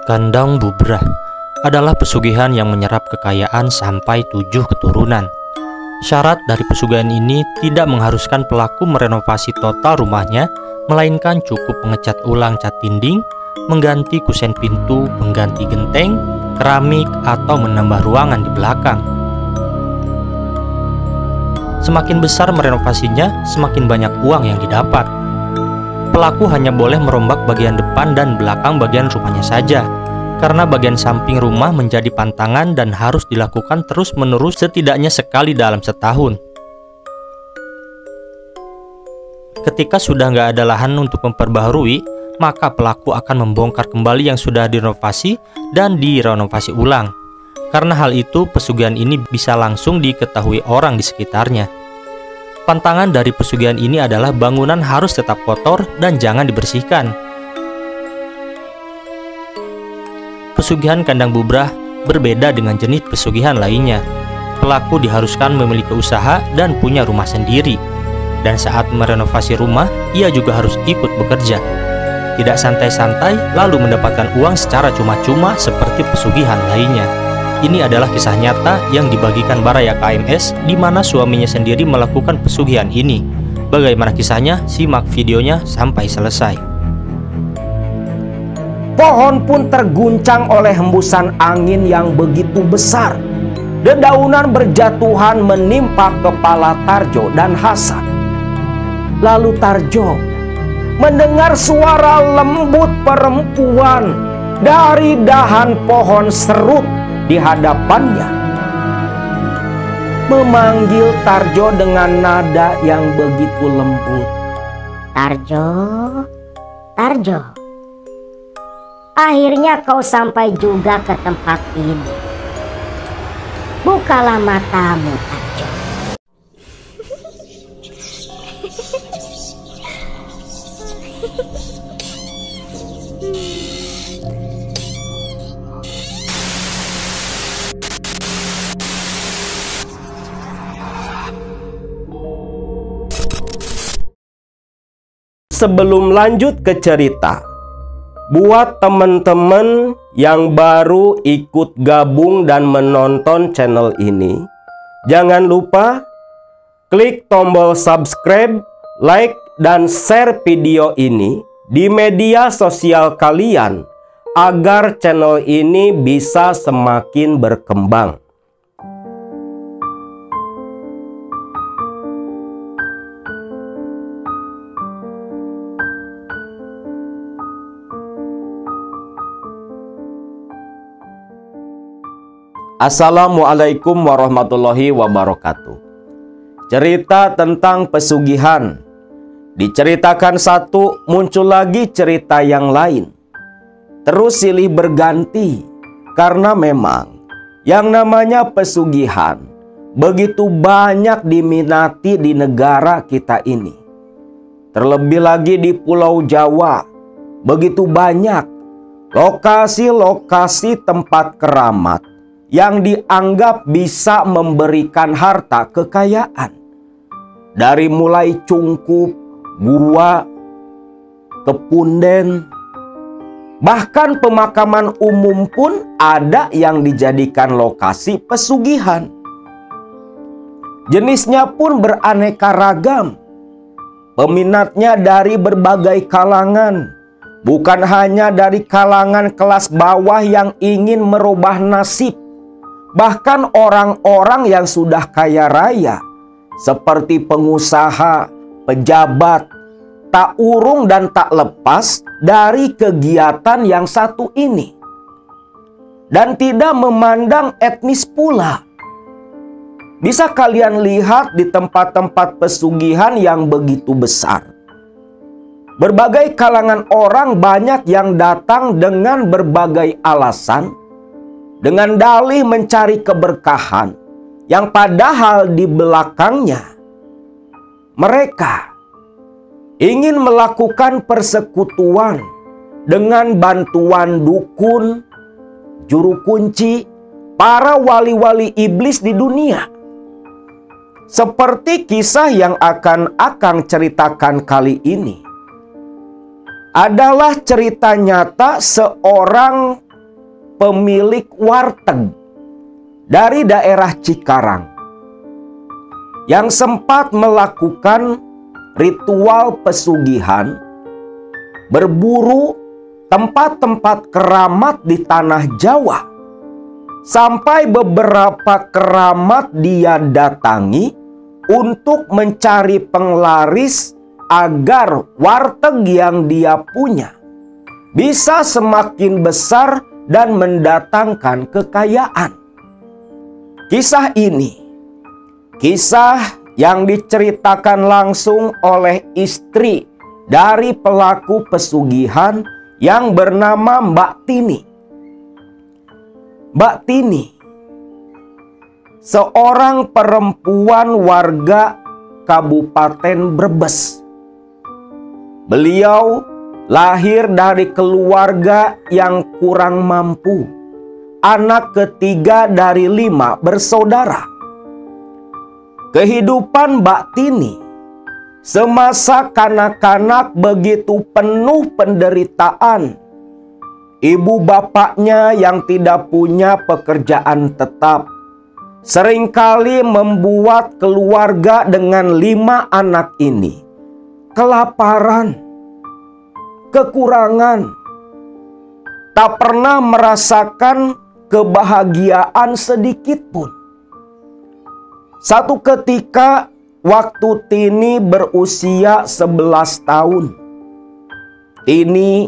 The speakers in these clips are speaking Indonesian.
Kandang Bubrah adalah pesugihan yang menyerap kekayaan sampai 7 keturunan. Syarat dari pesugihan ini tidak mengharuskan pelaku merenovasi total rumahnya, melainkan cukup mengecat ulang cat dinding, mengganti kusen pintu, mengganti genteng, keramik, atau menambah ruangan di belakang. Semakin besar merenovasinya, semakin banyak uang yang didapat. Pelaku hanya boleh merombak bagian depan dan belakang bagian rumahnya saja, karena bagian samping rumah menjadi pantangan dan harus dilakukan terus-menerus setidaknya sekali dalam setahun. Ketika sudah nggak ada lahan untuk memperbaharui, maka pelaku akan membongkar kembali yang sudah direnovasi dan direnovasi ulang. Karena hal itu, pesugihan ini bisa langsung diketahui orang di sekitarnya. Pantangan dari pesugihan ini adalah bangunan harus tetap kotor dan jangan dibersihkan. Pesugihan kandang bubrah berbeda dengan jenis pesugihan lainnya. Pelaku diharuskan memiliki usaha dan punya rumah sendiri. Dan saat merenovasi rumah, ia juga harus ikut bekerja. Tidak santai-santai lalu mendapatkan uang secara cuma-cuma seperti pesugihan lainnya. Ini adalah kisah nyata yang dibagikan Baraya KMS, di mana suaminya sendiri melakukan pesugihan ini. Bagaimana kisahnya? Simak videonya sampai selesai. Pohon pun terguncang oleh hembusan angin yang begitu besar. Dedaunan berjatuhan menimpa kepala Tarjo dan Hasan. Lalu Tarjo mendengar suara lembut perempuan dari dahan pohon serut di hadapannya, memanggil Tarjo dengan nada yang begitu lembut. Tarjo, Tarjo, akhirnya kau sampai juga ke tempat ini. Bukalah matamu, Tarjo. Sebelum lanjut ke cerita, buat teman-teman yang baru ikut gabung dan menonton channel ini, jangan lupa klik tombol subscribe, like, dan share video ini di media sosial kalian agar channel ini bisa semakin berkembang. Assalamualaikum warahmatullahi wabarakatuh. Cerita tentang pesugihan. Diceritakan satu, muncul lagi cerita yang lain. Terus silih berganti, karena memang yang namanya pesugihan begitu banyak diminati di negara kita ini. Terlebih lagi di Pulau Jawa, begitu banyak lokasi-lokasi tempat keramat yang dianggap bisa memberikan harta kekayaan. Dari mulai cungkup, gua, kepunden, bahkan pemakaman umum pun ada yang dijadikan lokasi pesugihan. Jenisnya pun beraneka ragam. Peminatnya dari berbagai kalangan. Bukan hanya dari kalangan kelas bawah yang ingin merubah nasib. Bahkan orang-orang yang sudah kaya raya, seperti pengusaha, pejabat, tak urung dan tak lepas dari kegiatan yang satu ini. Dan tidak memandang etnis pula. Bisa kalian lihat di tempat-tempat pesugihan yang begitu besar. Berbagai kalangan orang banyak yang datang dengan berbagai alasan, dengan dalih mencari keberkahan, yang padahal di belakangnya mereka ingin melakukan persekutuan dengan bantuan dukun, juru kunci, para wali-wali iblis di dunia. Seperti kisah yang akan Akang ceritakan kali ini adalah cerita nyata seorang pemilik warteg dari daerah Cikarang yang sempat melakukan ritual pesugihan, berburu tempat-tempat keramat di tanah Jawa, sampai beberapa keramat dia datangi untuk mencari penglaris agar warteg yang dia punya bisa semakin besar dan mendatangkan kekayaan. Kisah ini, kisah yang diceritakan langsung oleh istri dari pelaku pesugihan yang bernama Mbak Tini. Mbak Tini, seorang perempuan warga Kabupaten Brebes. Beliau lahir dari keluarga yang kurang mampu, anak ketiga dari 5 bersaudara. Kehidupan Mbak Tini semasa kanak-kanak begitu penuh penderitaan. Ibu bapaknya yang tidak punya pekerjaan tetap seringkali membuat keluarga dengan 5 anak ini kelaparan, kekurangan, tak pernah merasakan kebahagiaan sedikit pun. Satu ketika waktu Tini berusia 11 tahun, Tini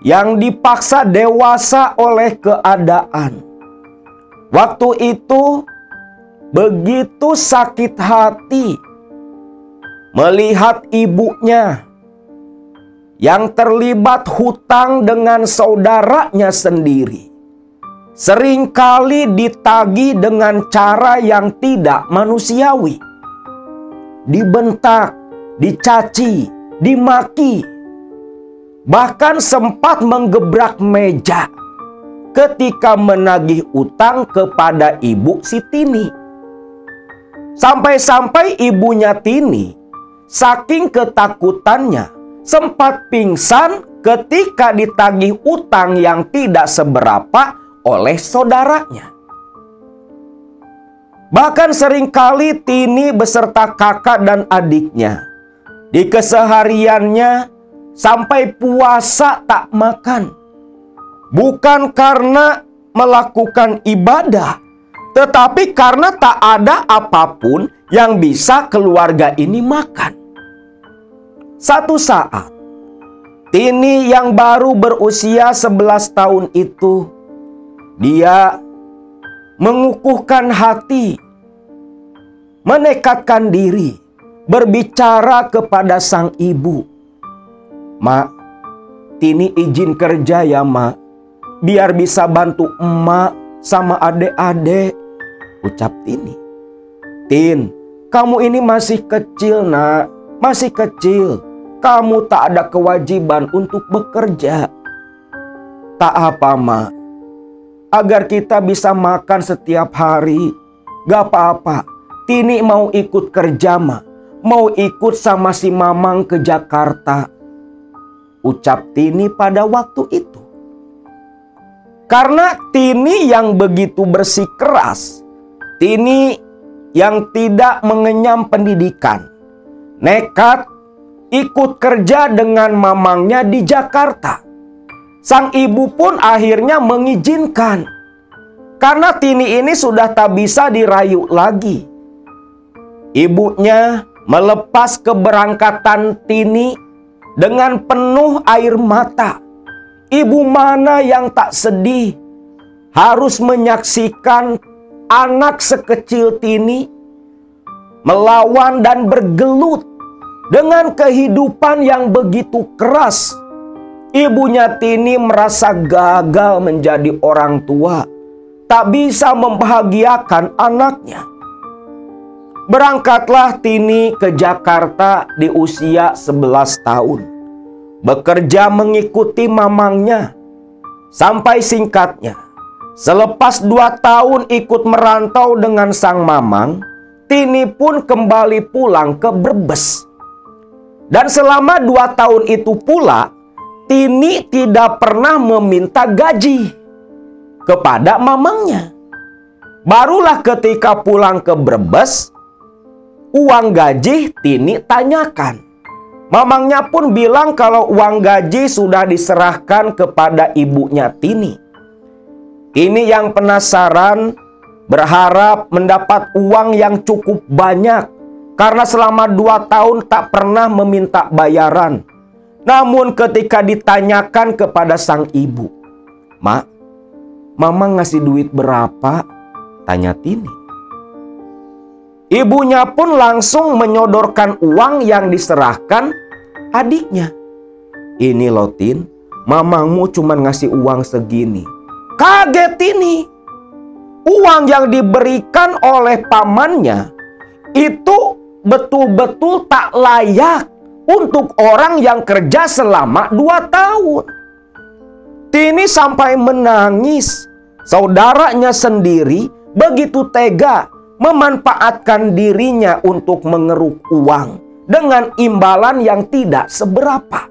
yang dipaksa dewasa oleh keadaan, waktu itu begitu sakit hati melihat ibunya yang terlibat hutang dengan saudaranya sendiri, seringkali ditagih dengan cara yang tidak manusiawi, dibentak, dicaci, dimaki, bahkan sempat menggebrak meja ketika menagih utang kepada ibu si Tini. Sampai-sampai ibunya Tini saking ketakutannya sempat pingsan ketika ditagih utang yang tidak seberapa oleh saudaranya. Bahkan seringkali Tini beserta kakak dan adiknya di kesehariannya sampai puasa tak makan. Bukan karena melakukan ibadah, tetapi karena tak ada apapun yang bisa keluarga ini makan. Satu saat, Tini yang baru berusia 11 tahun itu, dia mengukuhkan hati, menekadkan diri, berbicara kepada sang ibu. "Mak, Tini izin kerja ya mak, biar bisa bantu emak sama adik-adik," ucap Tini. "Tin, kamu ini masih kecil nak, masih kecil. Kamu tak ada kewajiban untuk bekerja." "Tak apa mak, agar kita bisa makan setiap hari. Gak apa-apa, Tini mau ikut kerja mak, mau ikut sama si Mamang ke Jakarta," ucap Tini pada waktu itu. Karena Tini yang begitu bersikeras, Tini yang tidak mengenyam pendidikan, nekat ikut kerja dengan mamangnya di Jakarta. Sang ibu pun akhirnya mengizinkan, karena Tini ini sudah tak bisa dirayu lagi. Ibunya melepas keberangkatan Tini dengan penuh air mata. Ibu mana yang tak sedih harus menyaksikan anak sekecil Tini melawan dan bergelut dengan kehidupan yang begitu keras. Ibunya Tini merasa gagal menjadi orang tua, tak bisa membahagiakan anaknya. Berangkatlah Tini ke Jakarta di usia 11 tahun. Bekerja mengikuti mamangnya. Sampai singkatnya, selepas 2 tahun ikut merantau dengan sang mamang, Tini pun kembali pulang ke Brebes. Dan selama 2 tahun itu pula, Tini tidak pernah meminta gaji. kepada mamangnya. Barulah ketika pulang ke Brebes, uang gaji Tini tanyakan. Mamangnya pun bilang kalau uang gaji sudah diserahkan kepada ibunya Tini. Tini yang penasaran berharap mendapat uang yang cukup banyak karena selama 2 tahun tak pernah meminta bayaran. Namun ketika ditanyakan kepada sang ibu, "Mak, Mama ngasih duit berapa?" tanya Tini. Ibunya pun langsung menyodorkan uang yang diserahkan adiknya. "Ini loh Tin, mamamu cuma ngasih uang segini." Kaget Tini. Uang yang diberikan oleh pamannya itu betul-betul tak layak untuk orang yang kerja selama 2 tahun. Tini sampai menangis. Saudaranya sendiri begitu tega memanfaatkan dirinya untuk mengeruk uang dengan imbalan yang tidak seberapa.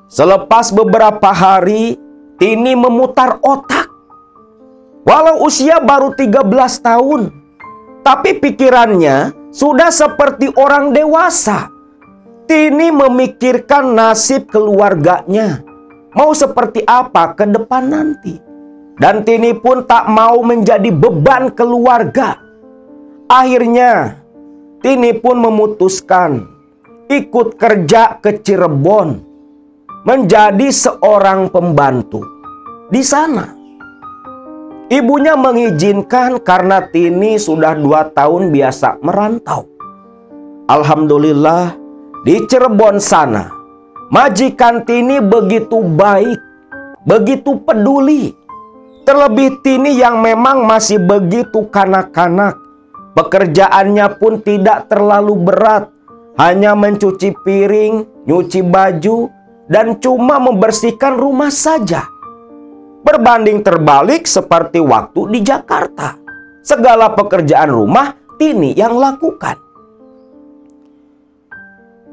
Selepas beberapa hari, Tini memutar otak. Walau usia baru 13 tahun, tapi pikirannya sudah seperti orang dewasa. Tini memikirkan nasib keluarganya, mau seperti apa ke depan nanti. Dan Tini pun tak mau menjadi beban keluarga. Akhirnya Tini pun memutuskan ikut kerja ke Cirebon menjadi seorang pembantu di sana. Ibunya mengizinkan karena Tini sudah 2 tahun biasa merantau. Alhamdulillah, di Cirebon sana majikan Tini begitu baik, begitu peduli. Terlebih Tini yang memang masih begitu kanak-kanak. Pekerjaannya pun tidak terlalu berat, hanya mencuci piring, nyuci baju, dan cuma membersihkan rumah saja. Berbanding terbalik seperti waktu di Jakarta, segala pekerjaan rumah Tini yang lakukan.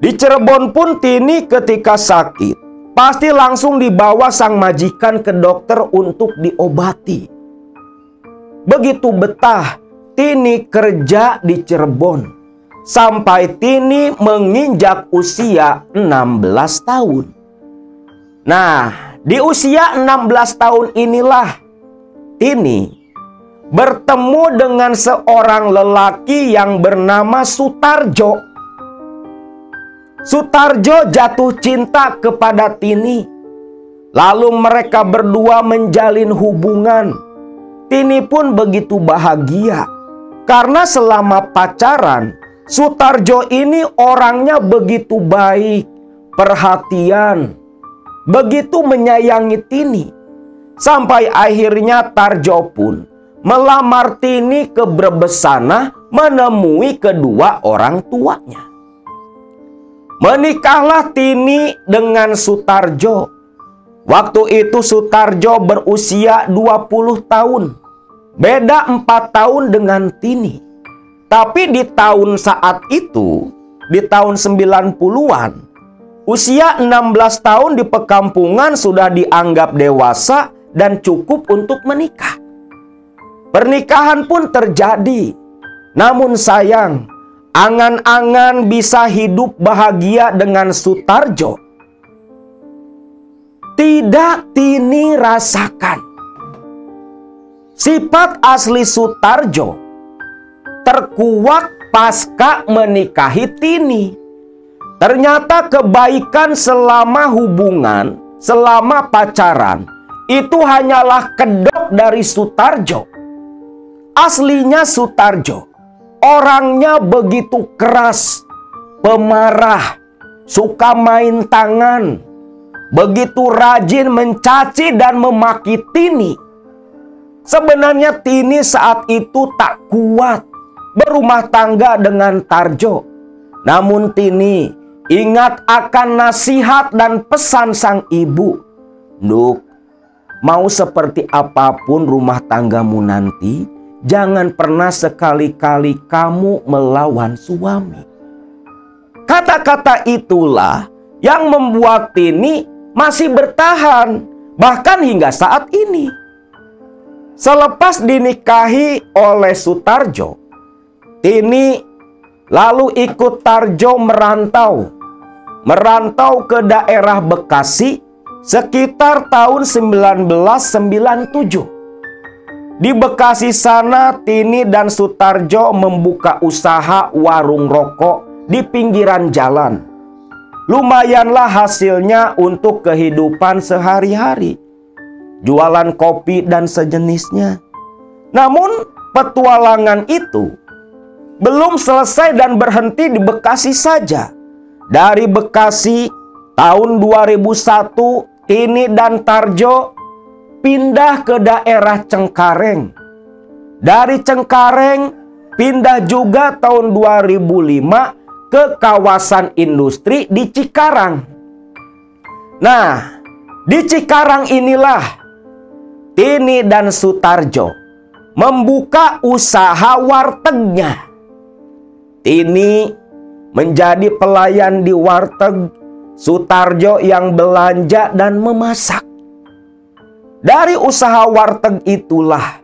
Di Cirebon pun Tini ketika sakit pasti langsung dibawa sang majikan ke dokter untuk diobati. Begitu betah Tini kerja di Cirebon sampai Tini menginjak usia 16 tahun. Nah, di usia 16 tahun inilah Tini bertemu dengan seorang lelaki yang bernama Sutarjo. Sutarjo jatuh cinta kepada Tini. Lalu mereka berdua menjalin hubungan. Tini pun begitu bahagia karena selama pacaran Sutarjo ini orangnya begitu baik, perhatian, begitu menyayangi Tini. Sampai akhirnya Tarjo pun melamar Tini ke Brebes sana menemui kedua orang tuanya. Menikahlah Tini dengan Sutarjo. Waktu itu Sutarjo berusia 20 tahun. Beda 4 tahun dengan Tini. Tapi di tahun saat itu, di tahun 90-an, usia 16 tahun di perkampungan sudah dianggap dewasa dan cukup untuk menikah. Pernikahan pun terjadi. Namun sayang, angan-angan bisa hidup bahagia dengan Sutarjo tidak Tini rasakan. Sifat asli Sutarjo terkuak pasca menikahi Tini. Ternyata kebaikan selama hubungan, selama pacaran, itu hanyalah kedok dari Sutarjo. Aslinya Sutarjo orangnya begitu keras, pemarah, suka main tangan, begitu rajin mencaci dan memaki Tini. Sebenarnya Tini saat itu tak kuat berumah tangga dengan Tarjo. Namun Tini ingat akan nasihat dan pesan sang ibu. "Nuk, mau seperti apapun rumah tanggamu nanti, jangan pernah sekali-kali kamu melawan suami." Kata-kata itulah yang membuat Tini masih bertahan bahkan hingga saat ini. Selepas dinikahi oleh Sutarjo, Tini lalu ikut Tarjo merantau ke daerah Bekasi sekitar tahun 1997. Di Bekasi sana Tini dan Sutarjo membuka usaha warung rokok di pinggiran jalan. Lumayanlah hasilnya untuk kehidupan sehari-hari, jualan kopi dan sejenisnya. Namun petualangan itu belum selesai dan berhenti di Bekasi saja. Dari Bekasi tahun 2001 Tini dan Tarjo pindah ke daerah Cengkareng. Dari Cengkareng pindah juga tahun 2005 ke kawasan industri di Cikarang. Nah, di Cikarang inilah Tini dan Sutarjo membuka usaha wartegnya. Tini menjadi pelayan di warteg, Sutarjo yang belanja dan memasak. Dari usaha warteg itulah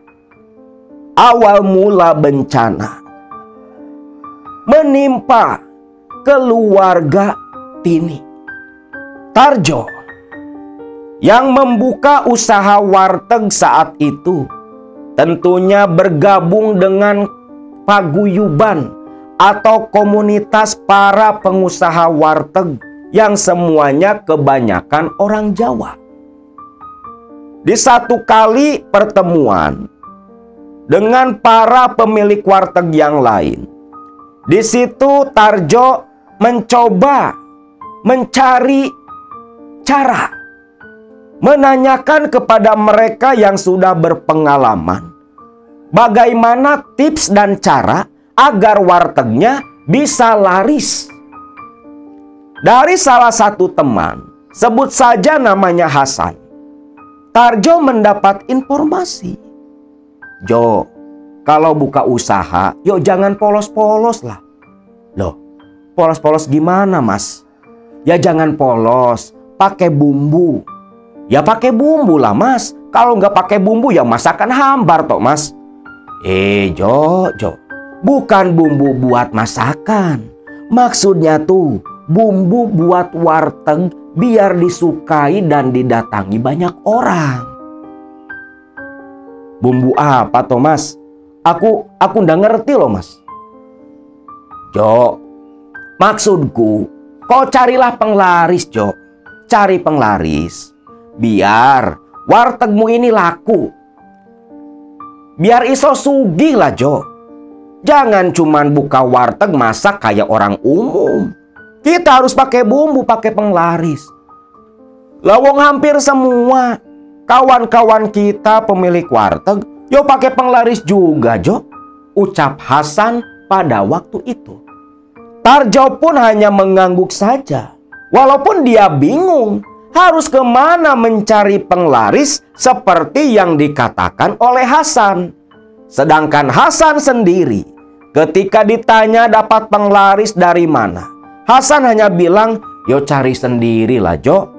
awal mula bencana menimpa keluarga Tini. Tarjo yang membuka usaha warteg saat itu tentunya bergabung dengan paguyuban atau komunitas para pengusaha warteg yang semuanya kebanyakan orang Jawa. Di satu kali pertemuan dengan para pemilik warteg yang lain, di situ Tarjo mencoba mencari cara menanyakan kepada mereka yang sudah berpengalaman bagaimana tips dan cara agar wartegnya bisa laris. Dari salah satu teman, sebut saja namanya Hasan, Tarjo mendapat informasi, "Jo, kalau buka usaha, yuk jangan polos-polos lah." Loh, polos-polos gimana, Mas? Ya jangan polos, pakai bumbu. Ya pakai bumbu lah, Mas. Kalau nggak pakai bumbu ya masakan hambar toh, Mas. Jo, bukan bumbu buat masakan. Maksudnya tuh bumbu buat warteg biar disukai dan didatangi banyak orang. Bumbu apa toh, Mas? Aku nggak ngerti loh, Mas. Jo, maksudku, kau carilah penglaris, Jo. Cari penglaris. Biar wartegmu ini laku. Biar iso sugih lah, Jo. Jangan cuman buka warteg masak kayak orang umum. Kita harus pakai bumbu, pakai penglaris. Lawong hampir semua kawan-kawan kita pemilik warteg, yo pakai penglaris juga, Jo. Ucap Hasan pada waktu itu. Tarjo pun hanya mengangguk saja. Walaupun dia bingung harus kemana mencari penglaris seperti yang dikatakan oleh Hasan. Sedangkan Hasan sendiri ketika ditanya dapat penglaris dari mana, Hasan hanya bilang, "Yo cari sendiri lah, Jo.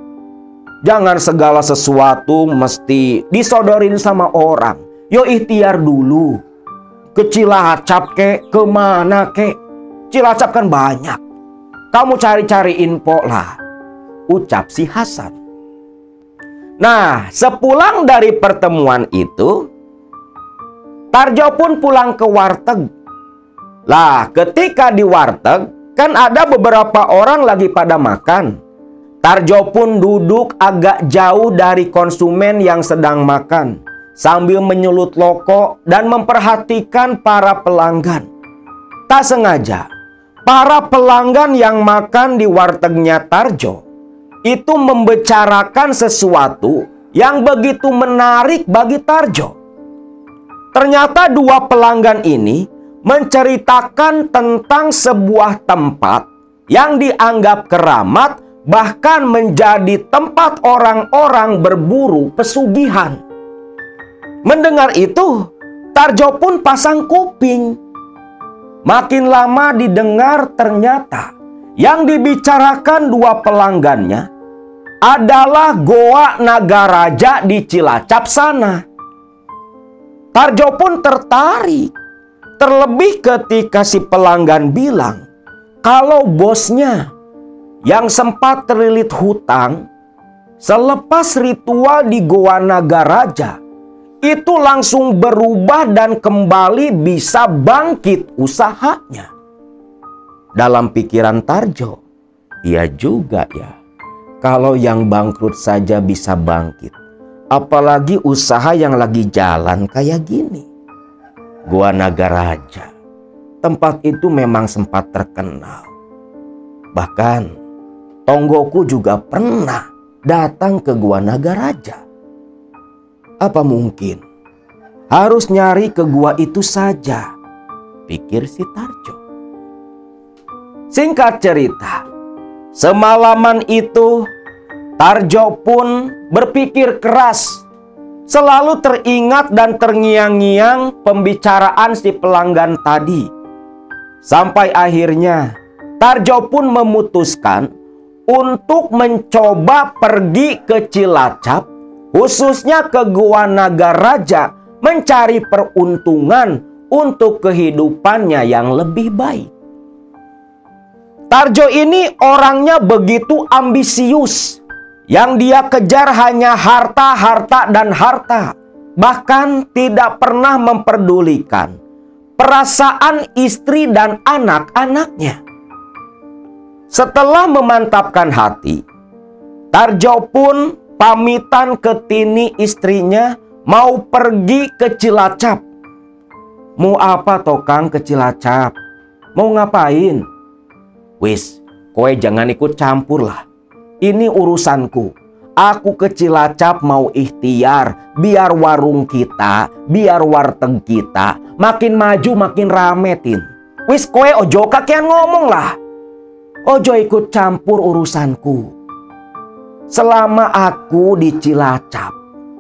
Jangan segala sesuatu mesti disodorin sama orang. Yo ikhtiar dulu. Ke Cilacap kek, kemana kek. Cilacap kan banyak. Kamu cari-cari info lah," ucap si Hasan. Nah, sepulang dari pertemuan itu, Tarjo pun pulang ke warteg. Lah, ketika di warteg, kan ada beberapa orang lagi pada makan. Tarjo pun duduk agak jauh dari konsumen yang sedang makan, sambil menyulut loko dan memperhatikan para pelanggan. Tak sengaja, para pelanggan yang makan di wartegnya Tarjo itu membicarakan sesuatu yang begitu menarik bagi Tarjo. Ternyata dua pelanggan ini menceritakan tentang sebuah tempat yang dianggap keramat, bahkan menjadi tempat orang-orang berburu pesugihan. Mendengar itu, Tarjo pun pasang kuping. Makin lama didengar ternyata yang dibicarakan dua pelanggannya adalah Goa Nagaraja di Cilacap sana. Tarjo pun tertarik. Terlebih ketika si pelanggan bilang kalau bosnya yang sempat terlilit hutang selepas ritual di Goa Nagaraja itu langsung berubah dan kembali bisa bangkit usahanya. Dalam pikiran Tarjo, iya juga ya, kalau yang bangkrut saja bisa bangkit, apalagi usaha yang lagi jalan kayak gini. Goa Nagaraja, tempat itu memang sempat terkenal. Bahkan tonggoku juga pernah datang ke Goa Nagaraja. Apa mungkin harus nyari ke gua itu saja, pikir si Tarjo. Singkat cerita, semalaman itu Tarjo pun berpikir keras. Selalu teringat dan terngiang-ngiang pembicaraan si pelanggan tadi. Sampai akhirnya Tarjo pun memutuskan untuk mencoba pergi ke Cilacap, khususnya ke Goa Nagaraja, mencari peruntungan untuk kehidupannya yang lebih baik. Tarjo ini orangnya begitu ambisius. Yang dia kejar hanya harta, harta, dan harta. Bahkan tidak pernah memperdulikan perasaan istri dan anak-anaknya. Setelah memantapkan hati, Tarjo pun pamitan ke Tini istrinya mau pergi ke Cilacap. Mau apa toh Kang ke Cilacap? Mau ngapain? Wis, kowe jangan ikut campur lah. Ini urusanku. Aku ke Cilacap mau ikhtiar biar warung kita, biar warteg kita makin maju makin rame, Tin. Wis kowe ojo kakean ngomong lah. Ojo ikut campur urusanku. Selama aku di Cilacap,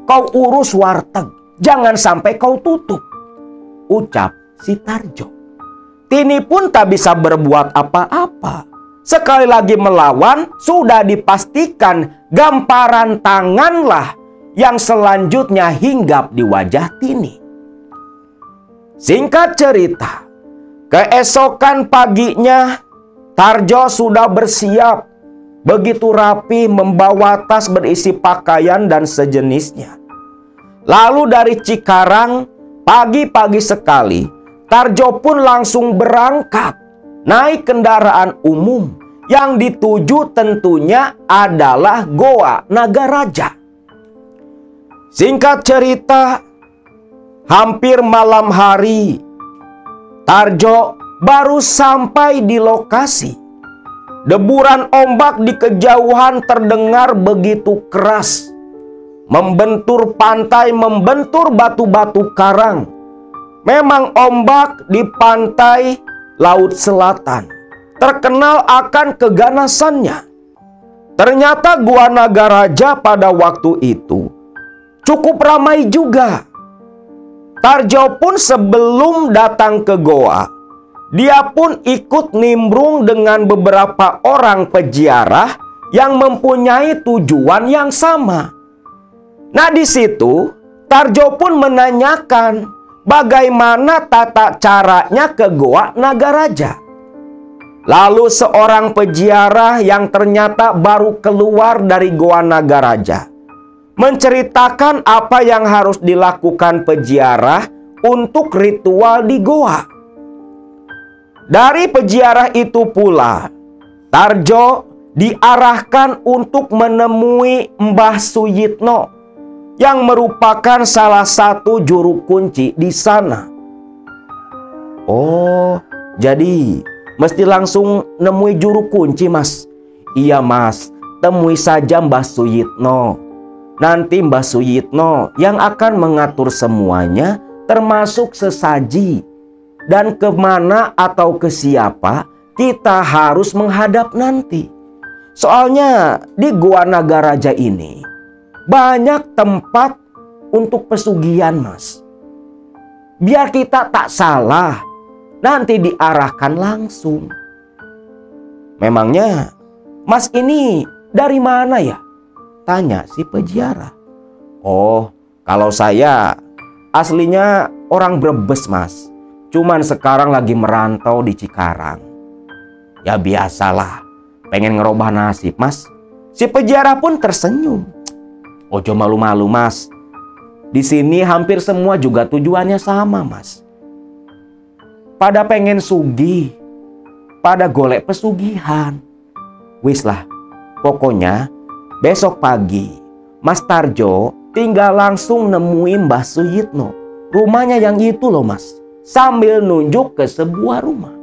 kau urus warteg. Jangan sampai kau tutup, ucap si Tarjo. Tini pun tak bisa berbuat apa-apa. Sekali lagi melawan, sudah dipastikan gamparan tanganlah yang selanjutnya hinggap di wajah Tini. Singkat cerita, keesokan paginya Tarjo sudah bersiap. Begitu rapi membawa tas berisi pakaian dan sejenisnya. Lalu dari Cikarang, pagi-pagi sekali, Tarjo pun langsung berangkat. Naik kendaraan umum yang dituju tentunya adalah Goa Nagaraja. Singkat cerita, hampir malam hari, Tarjo baru sampai di lokasi. Deburan ombak di kejauhan terdengar begitu keras, membentur pantai, membentur batu-batu karang. Memang ombak di pantai Laut Selatan terkenal akan keganasannya. Ternyata Goa Nagaraja pada waktu itu cukup ramai juga. Tarjo pun sebelum datang ke goa, dia pun ikut nimbrung dengan beberapa orang peziarah yang mempunyai tujuan yang sama. Nah, di situ Tarjo pun menanyakan bagaimana tata caranya ke Goa Nagaraja. Lalu seorang peziarah yang ternyata baru keluar dari Goa Nagaraja menceritakan apa yang harus dilakukan peziarah untuk ritual di goa. Dari peziarah itu pula, Tarjo diarahkan untuk menemui Mbah Suyitno yang merupakan salah satu juru kunci di sana. Oh, jadi mesti langsung nemui juru kunci, Mas? Iya, Mas. Temui saja Mbah Suyitno. Nanti Mbah Suyitno yang akan mengatur semuanya, termasuk sesaji. Dan kemana atau ke siapa kita harus menghadap nanti. Soalnya di Goa Nagaraja ini banyak tempat untuk pesugihan, Mas. Biar kita tak salah, nanti diarahkan langsung. Memangnya Mas ini dari mana ya? Tanya si peziarah. Oh, kalau saya aslinya orang Brebes, Mas. Cuman sekarang lagi merantau di Cikarang. Ya biasalah, pengen ngerubah nasib, Mas. Si peziarah pun tersenyum. Ojo malu-malu, Mas. Di sini hampir semua juga tujuannya sama, Mas. Pada pengen sugih, pada golek pesugihan. Wis lah, pokoknya besok pagi Mas Tarjo tinggal langsung nemuin Mbah Suyitno. Rumahnya yang itu loh, Mas. Sambil nunjuk ke sebuah rumah.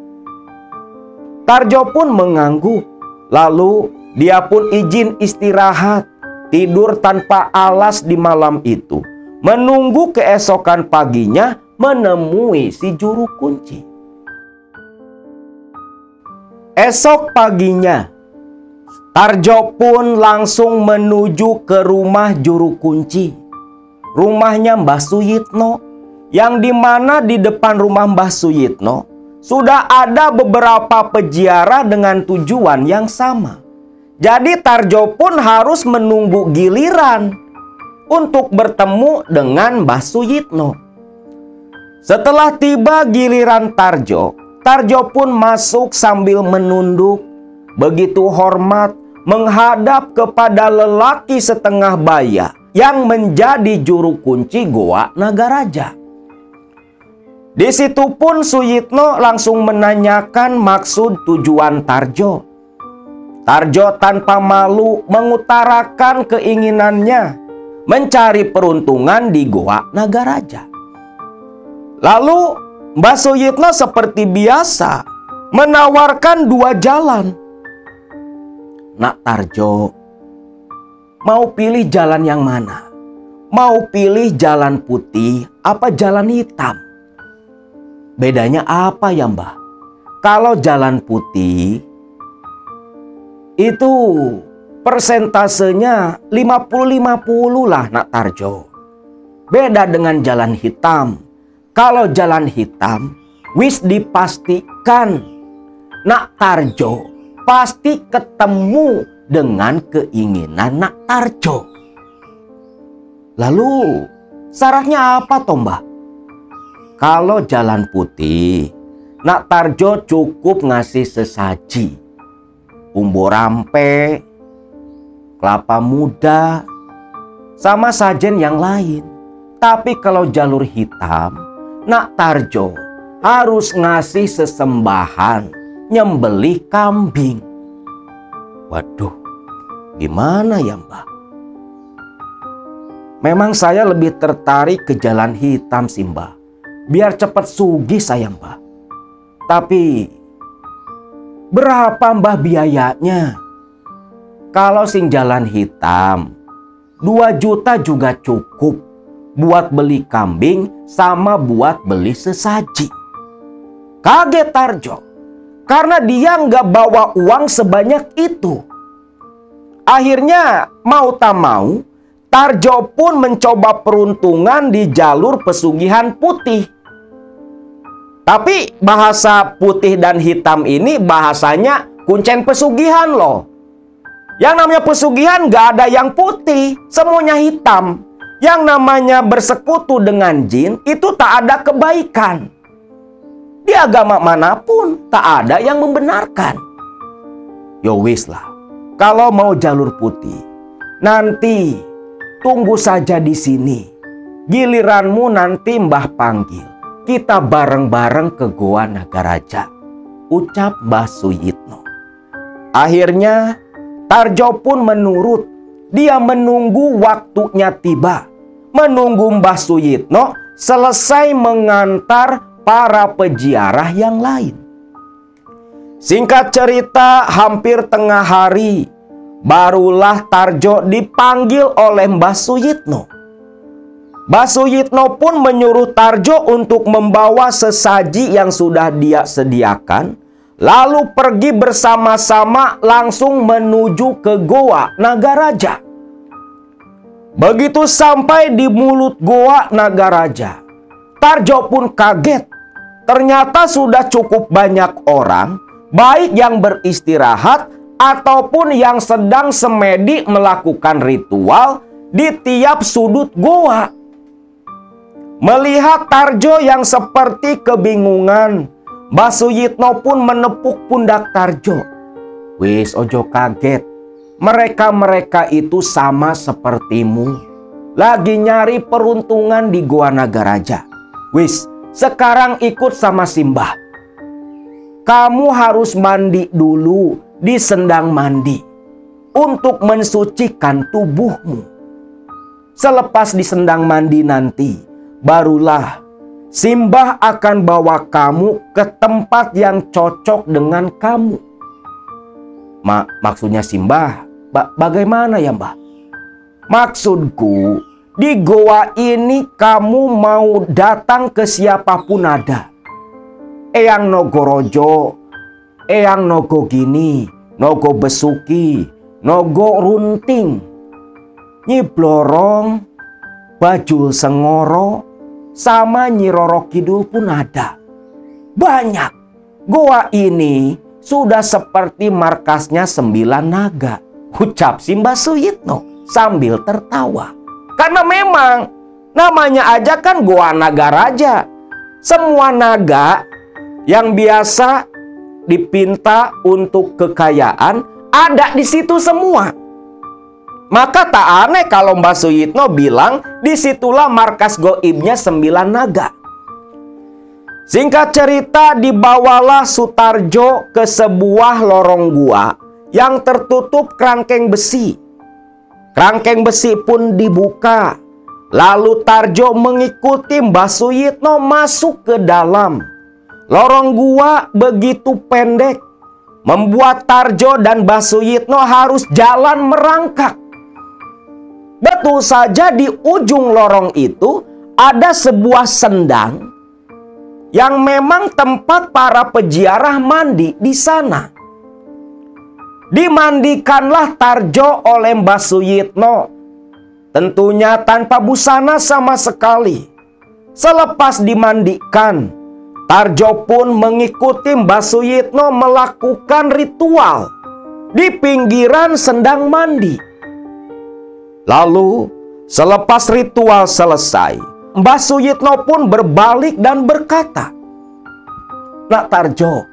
Tarjo pun mengangguk. Lalu dia pun izin istirahat, tidur tanpa alas di malam itu, menunggu keesokan paginya menemui si juru kunci. Esok paginya, Tarjo pun langsung menuju ke rumah juru kunci. Rumahnya Mbah Suyitno, yang dimana di depan rumah Mbah Suyitno sudah ada beberapa peziarah dengan tujuan yang sama. Jadi Tarjo pun harus menunggu giliran untuk bertemu dengan Mbah Suyitno. Setelah tiba giliran Tarjo, Tarjo pun masuk sambil menunduk, begitu hormat menghadap kepada lelaki setengah baya yang menjadi juru kunci Goa Nagaraja. Di situ pun Suyitno langsung menanyakan maksud tujuan Tarjo. Tarjo tanpa malu mengutarakan keinginannya mencari peruntungan di Goa Nagaraja. Lalu Mbah Suyitno seperti biasa menawarkan dua jalan. Nak Tarjo, mau pilih jalan yang mana? Mau pilih jalan putih apa jalan hitam? Bedanya apa ya, Mbah? Kalau jalan putih itu persentasenya 50-50 lah, Nak Tarjo. Beda dengan jalan hitam. Kalau jalan hitam, wis dipastikan Nak Tarjo pasti ketemu dengan keinginan Nak Tarjo. Lalu syaratnya apa toh, Mbah? Kalau jalan putih, Nak Tarjo cukup ngasih sesaji. Umbo rampe, kelapa muda, sama sajen yang lain. Tapi kalau jalur hitam, Nak Tarjo harus ngasih sesembahan, nyembelih kambing. Waduh, gimana ya, Mbah? Memang saya lebih tertarik ke jalan hitam sih, Mbah. Biar cepat sugih saya, Mbah. Tapi berapa, Mbah, biayanya? Kalau sing jalan hitam 2 juta juga cukup buat beli kambing sama buat beli sesaji. Kaget Tarjo karena dia nggak bawa uang sebanyak itu. Akhirnya mau tak mau Tarjo pun mencoba peruntungan di jalur pesugihan putih. Tapi bahasa putih dan hitam ini bahasanya kuncen pesugihan loh. Yang namanya pesugihan gak ada yang putih, semuanya hitam. Yang namanya bersekutu dengan jin itu tak ada kebaikan. Di agama manapun tak ada yang membenarkan. Yo wis lah, kalau mau jalur putih, nanti tunggu saja di sini. Giliranmu nanti Mbah panggil. Kita bareng-bareng ke Goa Nagaraja, ucap Mbah Suyitno. Akhirnya Tarjo pun menurut. Dia menunggu waktunya tiba. Menunggu Mbah Suyitno selesai mengantar para peziarah yang lain. Singkat cerita, hampir tengah hari barulah Tarjo dipanggil oleh Mbah Suyitno. Mbah Suyitno pun menyuruh Tarjo untuk membawa sesaji yang sudah dia sediakan, lalu pergi bersama-sama langsung menuju ke Goa Nagaraja. Begitu sampai di mulut Goa Nagaraja, Tarjo pun kaget. Ternyata sudah cukup banyak orang, baik yang beristirahat ataupun yang sedang semedi melakukan ritual di tiap sudut goa. Melihat Tarjo yang seperti kebingungan, Mbah Suyitno pun menepuk pundak Tarjo. Wis ojo kaget, mereka-mereka itu sama sepertimu, lagi nyari peruntungan di Goa Nagaraja. Wis, sekarang ikut sama Simbah. Kamu harus mandi dulu di sendang mandi untuk mensucikan tubuhmu. Selepas di sendang mandi nanti, barulah Simbah akan bawa kamu ke tempat yang cocok dengan kamu. Maksudnya Simbah, bagaimana ya Mbah? Maksudku, di goa ini kamu mau datang ke siapapun ada. Eyang Nogorojo, Eyang Nogogini, Nogo Besuki, Nogo Runting, Nyi Blorong, Bajul Sengoro, sama Nyi Roro Kidul pun ada. Banyak. Goa ini sudah seperti markasnya 9 naga, ucap Mbah Suyitno sambil tertawa. Karena memang namanya aja kan Goa Nagaraja. Semua naga yang biasa dipinta untuk kekayaan ada di situ semua. Maka tak aneh kalau Mbah Suyitno bilang disitulah markas goibnya 9 naga. Singkat cerita, dibawalah Sutarjo ke sebuah lorong gua yang tertutup kerangkeng besi. Kerangkeng besi pun dibuka. Lalu Tarjo mengikuti Mbah Suyitno masuk ke dalam. Lorong gua begitu pendek, membuat Tarjo dan Mbah Suyitno harus jalan merangkak. Betul saja di ujung lorong itu ada sebuah sendang yang memang tempat para peziarah mandi di sana. Dimandikanlah Tarjo oleh Mbah Suyitno, tentunya tanpa busana sama sekali. Selepas dimandikan, Tarjo pun mengikuti Mbah Suyitno melakukan ritual di pinggiran sendang mandi. Lalu, selepas ritual selesai, Mbah Suyitno pun berbalik dan berkata, "Nak Tarjo,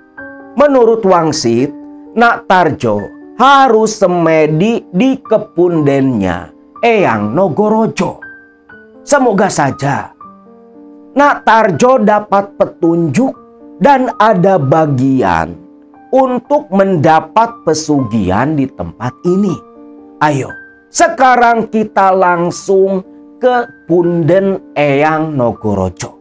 menurut Wangsit, Nak Tarjo harus semedi di kepundennya Eyang Nogorojo. Semoga saja Nak Tarjo dapat petunjuk dan ada bagian untuk mendapat pesugihan di tempat ini. Ayo, sekarang kita langsung ke punden Eyang Nogorojo."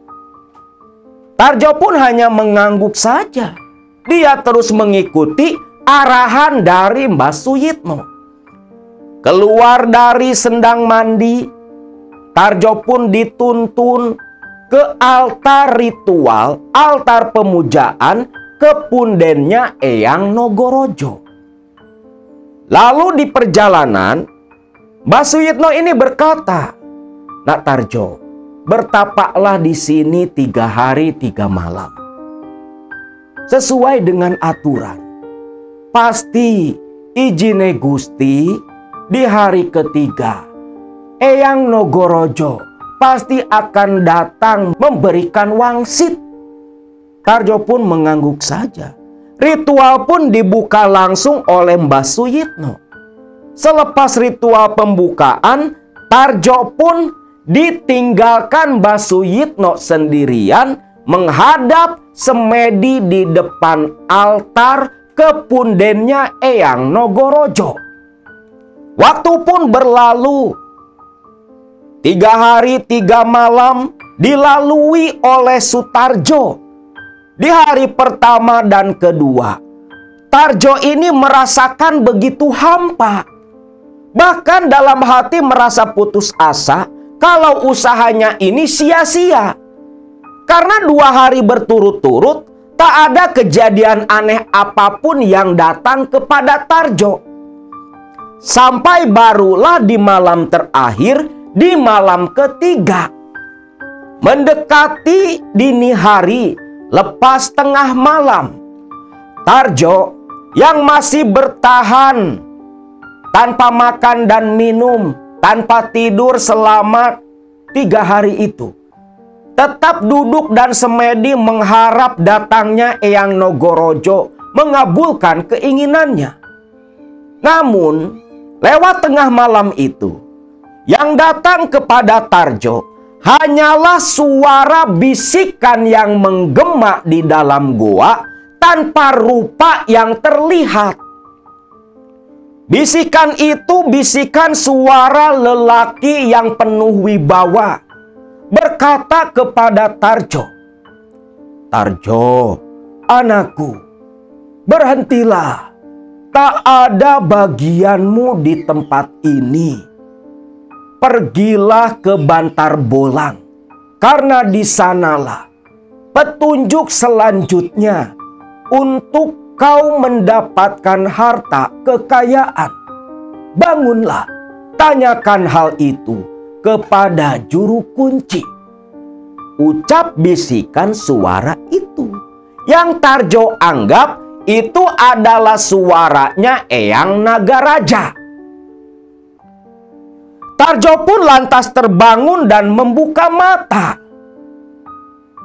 Tarjo pun hanya mengangguk saja. Dia terus mengikuti arahan dari Mbah Suyitno. Keluar dari sendang mandi, Tarjo pun dituntun ke altar ritual, altar pemujaan kepundennya Eyang Nogorojo. Lalu di perjalanan, Mbah Suyitno ini berkata, "Nak Tarjo, bertapaklah di sini 3 hari 3 malam. Sesuai dengan aturan. Pasti ijine Gusti di hari ketiga, Eyang Nogorojo pasti akan datang memberikan wangsit." Tarjo pun mengangguk saja. Ritual pun dibuka langsung oleh Mbah Suyitno. Selepas ritual pembukaan, Tarjo pun ditinggalkan Mbah Suyitno sendirian menghadap semedi di depan altar kepundennya Eyang Nogorojo. Waktu pun berlalu. 3 hari 3 malam dilalui oleh Sutarjo. Di hari pertama dan kedua, Tarjo ini merasakan begitu hampa. Bahkan dalam hati merasa putus asa kalau usahanya ini sia-sia. Karena 2 hari berturut-turut tak ada kejadian aneh apapun yang datang kepada Tarjo. Sampai barulah di malam terakhir, di malam ketiga. Mendekati dini hari, lepas tengah malam, Tarjo yang masih bertahan tanpa makan dan minum, tanpa tidur selama 3 hari itu, tetap duduk dan semedi mengharap datangnya Eyang Nogorojo mengabulkan keinginannya. Namun, lewat tengah malam itu, yang datang kepada Tarjo hanyalah suara bisikan yang menggema di dalam goa tanpa rupa yang terlihat. Bisikan itu bisikan suara lelaki yang penuh wibawa, berkata kepada Tarjo, "Tarjo, anakku, berhentilah. Tak ada bagianmu di tempat ini. Pergilah ke Bantar Bolang, karena di sanalah petunjuk selanjutnya untuk kau mendapatkan harta kekayaan. Bangunlah, tanyakan hal itu kepada juru kunci." Ucap bisikan suara itu, yang Tarjo anggap itu adalah suaranya Eyang Nagaraja. Tarjo pun lantas terbangun dan membuka mata.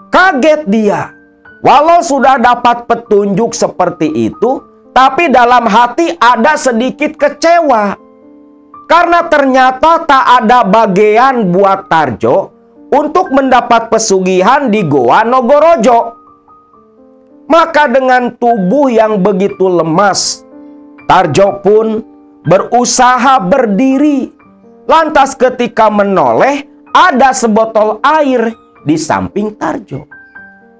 Kaget dia. Walau sudah dapat petunjuk seperti itu, tapi dalam hati ada sedikit kecewa. Karena ternyata tak ada bagian buat Tarjo untuk mendapat pesugihan di Goa Nogorojo. Maka dengan tubuh yang begitu lemas, Tarjo pun berusaha berdiri. Lantas ketika menoleh, ada sebotol air di samping Tarjo.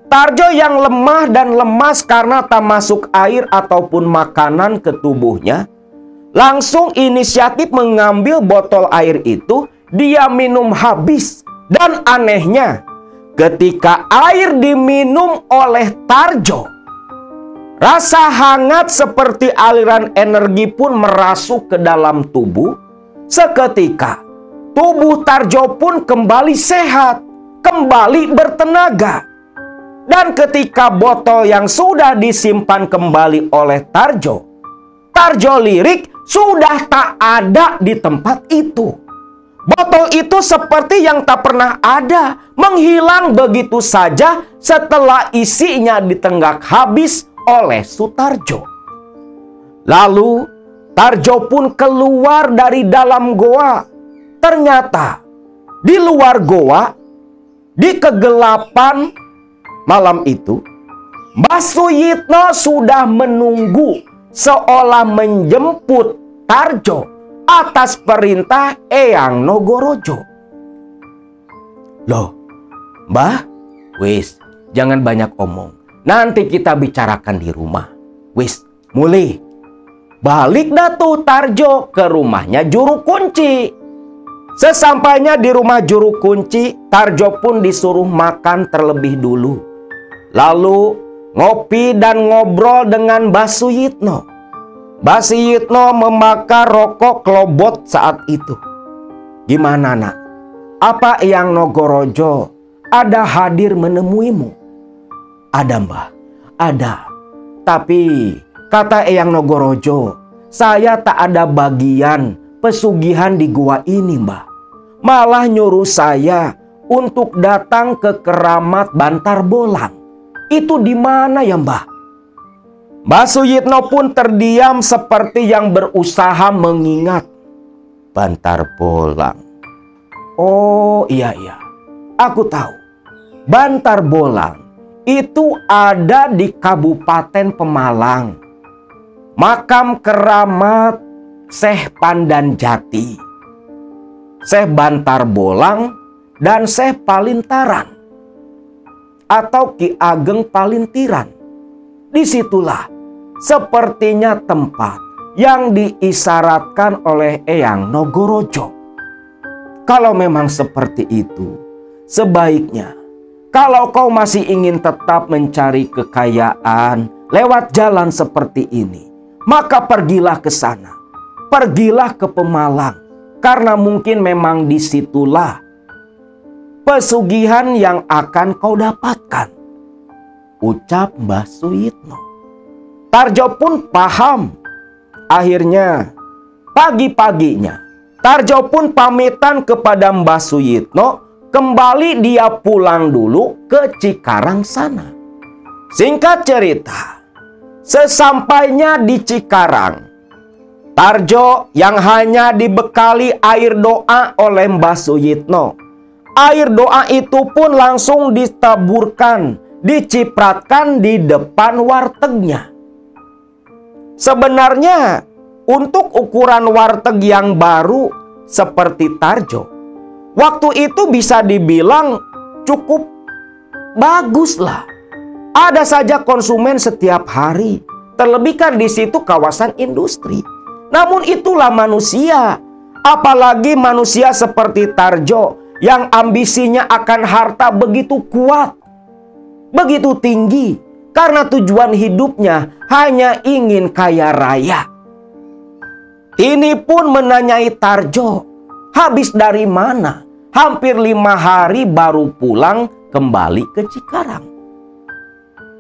Tarjo yang lemah dan lemas karena tak masuk air ataupun makanan ke tubuhnya, langsung inisiatif mengambil botol air itu. Dia minum habis. Dan anehnya, ketika air diminum oleh Tarjo, rasa hangat seperti aliran energi pun merasuk ke dalam tubuh. Seketika, tubuh Tarjo pun kembali sehat, kembali bertenaga. Dan ketika botol yang sudah disimpan kembali oleh Tarjo, Tarjo lirik sudah tak ada di tempat itu. Botol itu seperti yang tak pernah ada, menghilang begitu saja setelah isinya ditenggak habis oleh Sutarjo. Lalu Tarjo pun keluar dari dalam goa. Ternyata di luar goa, di kegelapan malam itu, Mbah Suyitno sudah menunggu seolah menjemput Tarjo atas perintah Eyang Nogorojo. "Loh, Mbah, wis, jangan banyak omong. Nanti kita bicarakan di rumah. Wis, mulai." Balik dah tuh Tarjo ke rumahnya juru kunci. Sesampainya di rumah juru kunci, Tarjo pun disuruh makan terlebih dulu. Lalu ngopi dan ngobrol dengan Mbah Suyitno. Mbah Suyitno membakar rokok kelobot saat itu. "Gimana nak? Apa Eyang Nogorojo ada hadir menemuimu?" "Ada Mbah, ada. Tapi kata Eyang Nogorojo, saya tak ada bagian pesugihan di gua ini Mbah. Malah nyuruh saya untuk datang ke keramat Bantar Bolang. Itu di mana ya Mbah?" Mbah Suyitno pun terdiam seperti yang berusaha mengingat. "Bantar Bolang. Oh iya, aku tahu. Bantar Bolang itu ada di Kabupaten Pemalang. Makam keramat Syekh Pandan Jati, Syekh Bantar Bolang, dan Syekh Palintaran atau Ki Ageng Palintiran. Disitulah sepertinya tempat yang diisyaratkan oleh Eyang Nogorojo. Kalau memang seperti itu, sebaiknya kalau kau masih ingin tetap mencari kekayaan lewat jalan seperti ini, maka pergilah ke sana. Pergilah ke Pemalang, karena mungkin memang disitulah pesugihan yang akan kau dapatkan," ucap Mbah Suyitno. Tarjo pun paham. Akhirnya pagi-paginya Tarjo pun pamitan kepada Mbah Suyitno kembali dia pulang dulu ke Cikarang sana. Singkat cerita, sesampainya di Cikarang, Tarjo yang hanya dibekali air doa oleh Mbah Suyitno. Air doa itu pun langsung ditaburkan, dicipratkan di depan wartegnya. Sebenarnya untuk ukuran warteg yang baru seperti Tarjo, waktu itu bisa dibilang cukup bagus lah. Ada saja konsumen setiap hari, terlebih kan di situ kawasan industri. Namun itulah manusia, apalagi manusia seperti Tarjo yang ambisinya akan harta begitu kuat, begitu tinggi, karena tujuan hidupnya hanya ingin kaya raya. Ini pun menanyai Tarjo, habis dari mana? Hampir 5 hari baru pulang kembali ke Cikarang.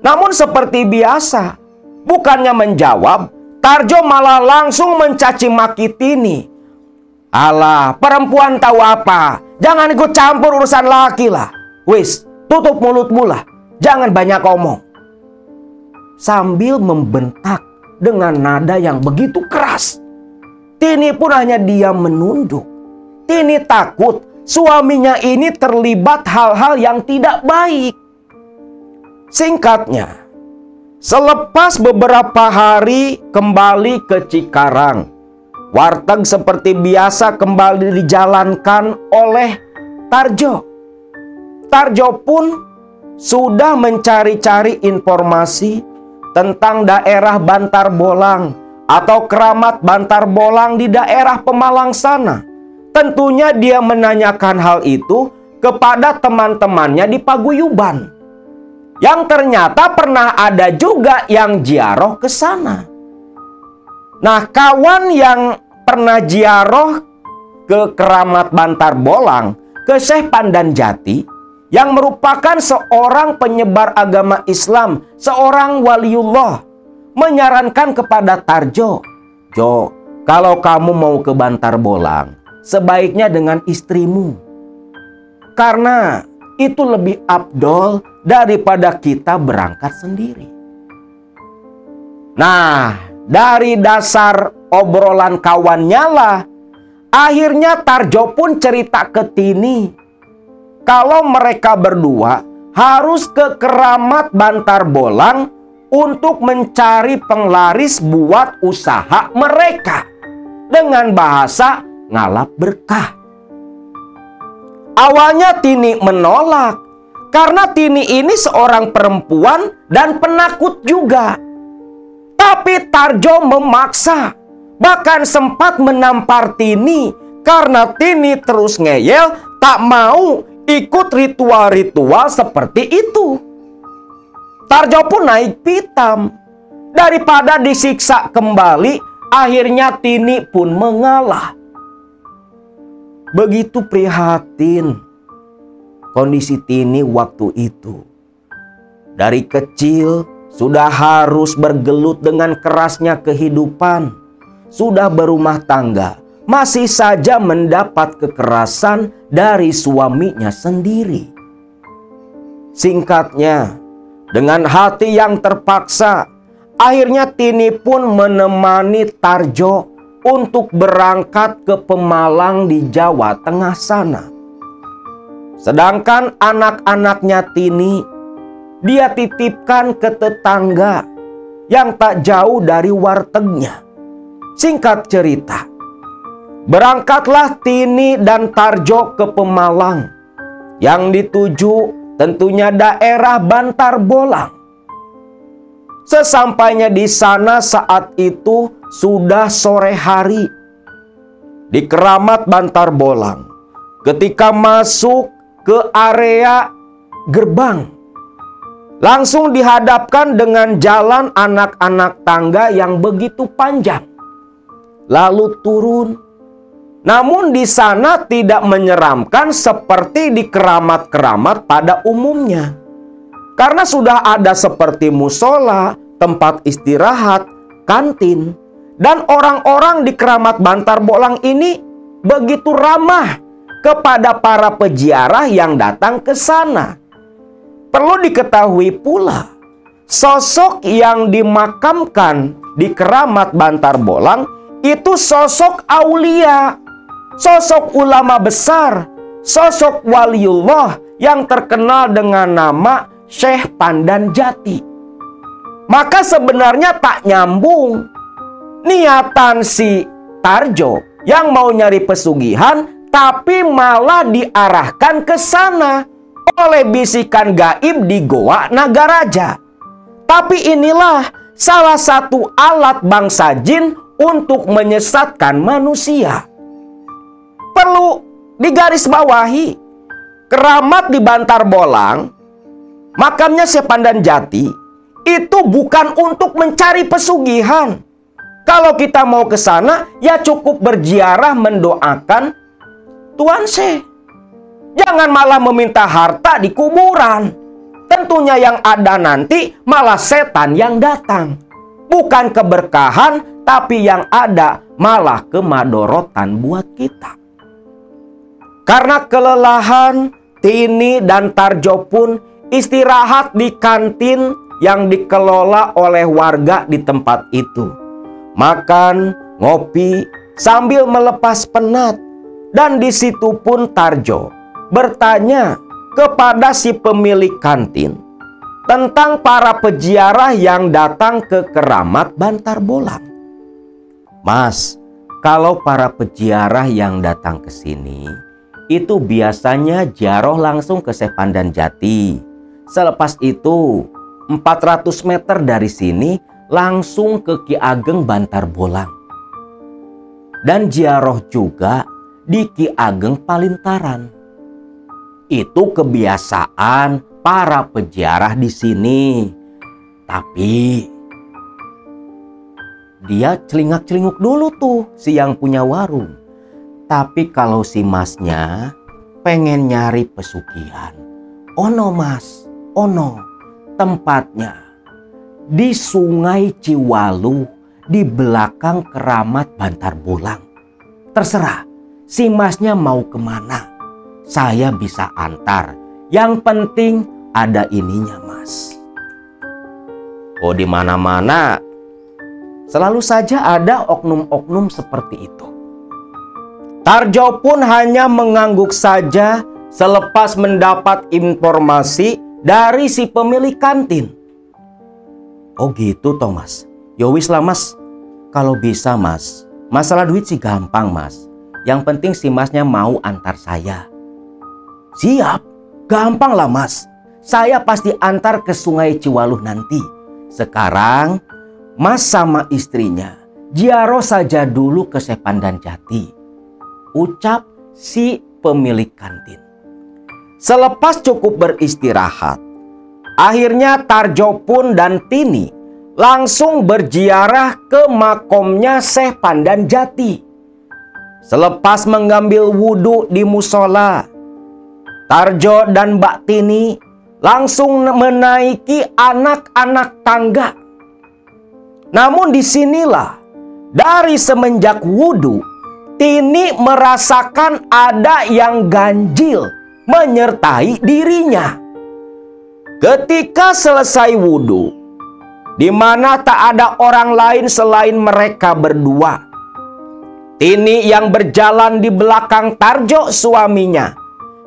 Namun seperti biasa, bukannya menjawab, Tarjo malah langsung mencaci maki Tini. Alah, perempuan tahu apa? Jangan ikut campur urusan laki lah. Wis, tutup mulutmu lah. Jangan banyak omong. Sambil membentak dengan nada yang begitu keras. Tini pun hanya diam menunduk. Tini takut suaminya ini terlibat hal-hal yang tidak baik. Singkatnya, selepas beberapa hari kembali ke Cikarang, warteg seperti biasa kembali dijalankan oleh Tarjo. Tarjo pun sudah mencari-cari informasi tentang daerah Bantar Bolang atau keramat Bantar Bolang di daerah Pemalang sana. Tentunya dia menanyakan hal itu kepada teman-temannya di paguyuban, yang ternyata pernah ada juga yang ziarah ke sana. Nah, kawan yang pernah ziarah ke keramat Bantar Bolang, ke Syekh Pandanjati, yang merupakan seorang penyebar agama Islam, seorang waliullah, menyarankan kepada Tarjo, Jo, kalau kamu mau ke Bantar Bolang, sebaiknya dengan istrimu. Karena itu lebih afdol daripada kita berangkat sendiri. Nah, dari dasar obrolan kawannya lah, akhirnya Tarjo pun cerita ke Tini kalau mereka berdua harus ke keramat Bantar Bolang untuk mencari penglaris buat usaha mereka dengan bahasa ngalap berkah. Awalnya Tini menolak karena Tini ini seorang perempuan dan penakut juga. Tapi Tarjo memaksa, bahkan sempat menampar Tini karena Tini terus ngeyel tak mau ikut ritual-ritual seperti itu. Tarjo pun naik pitam. Daripada disiksa kembali, akhirnya Tini pun mengalah. Begitu prihatin kondisi Tini waktu itu. Dari kecil sudah harus bergelut dengan kerasnya kehidupan. Sudah berumah tangga, masih saja mendapat kekerasan dari suaminya sendiri. Singkatnya, dengan hati yang terpaksa, akhirnya Tini pun menemani Tarjo untuk berangkat ke Pemalang di Jawa Tengah sana. Sedangkan anak-anaknya Tini, dia titipkan ke tetangga yang tak jauh dari wartegnya. Singkat cerita, berangkatlah Tini dan Tarjo ke Pemalang. Yang dituju tentunya daerah Bantar Bolang. Sesampainya di sana saat itu sudah sore hari. Di keramat Bantar Bolang, ketika masuk ke area gerbang, langsung dihadapkan dengan jalan anak-anak tangga yang begitu panjang. Lalu turun. Namun di sana tidak menyeramkan seperti di keramat-keramat pada umumnya. Karena sudah ada seperti musola, tempat istirahat, kantin. Dan orang-orang di keramat Bantar Bolang ini begitu ramah kepada para peziarah yang datang ke sana. Perlu diketahui pula, sosok yang dimakamkan di Keramat Bantar Bolang itu sosok aulia, sosok ulama besar, sosok waliullah yang terkenal dengan nama Syekh Pandan Jati. Maka sebenarnya tak nyambung niatan si Tarjo yang mau nyari pesugihan, tapi malah diarahkan ke sana oleh bisikan gaib di Goa Nagaraja. Tapi inilah salah satu alat bangsa jin untuk menyesatkan manusia. Perlu digarisbawahi, keramat di Bantar Bolang, makamnya Syekh Pandan Jati, itu bukan untuk mencari pesugihan. Kalau kita mau ke sana, ya cukup berziarah mendoakan Tuan Syekh. Jangan malah meminta harta di kuburan. Tentunya yang ada nanti malah setan yang datang. Bukan keberkahan, tapi yang ada malah kemadorotan buat kita. Karena kelelahan, Tini dan Tarjo pun istirahat di kantin yang dikelola oleh warga di tempat itu. Makan, ngopi, sambil melepas penat. Dan di situ pun Tarjo bertanya kepada si pemilik kantin tentang para peziarah yang datang ke Keramat Bantar Bolang. Mas, kalau para peziarah yang datang ke sini itu biasanya ziarah langsung ke Syekh Pandan Jati. Selepas itu 400 meter dari sini langsung ke Ki Ageng Bantar Bolang. Dan ziarah juga di Ki Ageng Palintaran. Itu kebiasaan para peziarah di sini. Tapi dia celingak-celinguk dulu tuh si yang punya warung. Tapi kalau si masnya pengen nyari pesugihan, ono mas, ono tempatnya di Sungai Ciwalu di belakang Keramat Bantar Bolang. Terserah si masnya mau kemana, saya bisa antar. Yang penting ada ininya mas. Oh, di mana-mana selalu saja ada oknum-oknum seperti itu. Tarjo pun hanya mengangguk saja selepas mendapat informasi dari si pemilik kantin. Oh gitu toh mas. Yowis lah mas. Kalau bisa mas, masalah duit sih gampang mas. Yang penting si masnya mau antar saya. Siap, gampang lah mas. Saya pasti antar ke Sungai Ciwaluh nanti. Sekarang mas sama istrinya ziarah saja dulu ke Syekh Pandan Jati, ucap si pemilik kantin. Selepas cukup beristirahat, akhirnya Tarjo pun dan Tini langsung berziarah ke makomnya Syekh Pandan Jati. Selepas mengambil wudhu di musola, Tarjo dan Mbak Tini langsung menaiki anak-anak tangga. Namun disinilah dari semenjak wudhu, Tini merasakan ada yang ganjil menyertai dirinya. Ketika selesai wudhu, di mana tak ada orang lain selain mereka berdua, Tini yang berjalan di belakang Tarjo suaminya,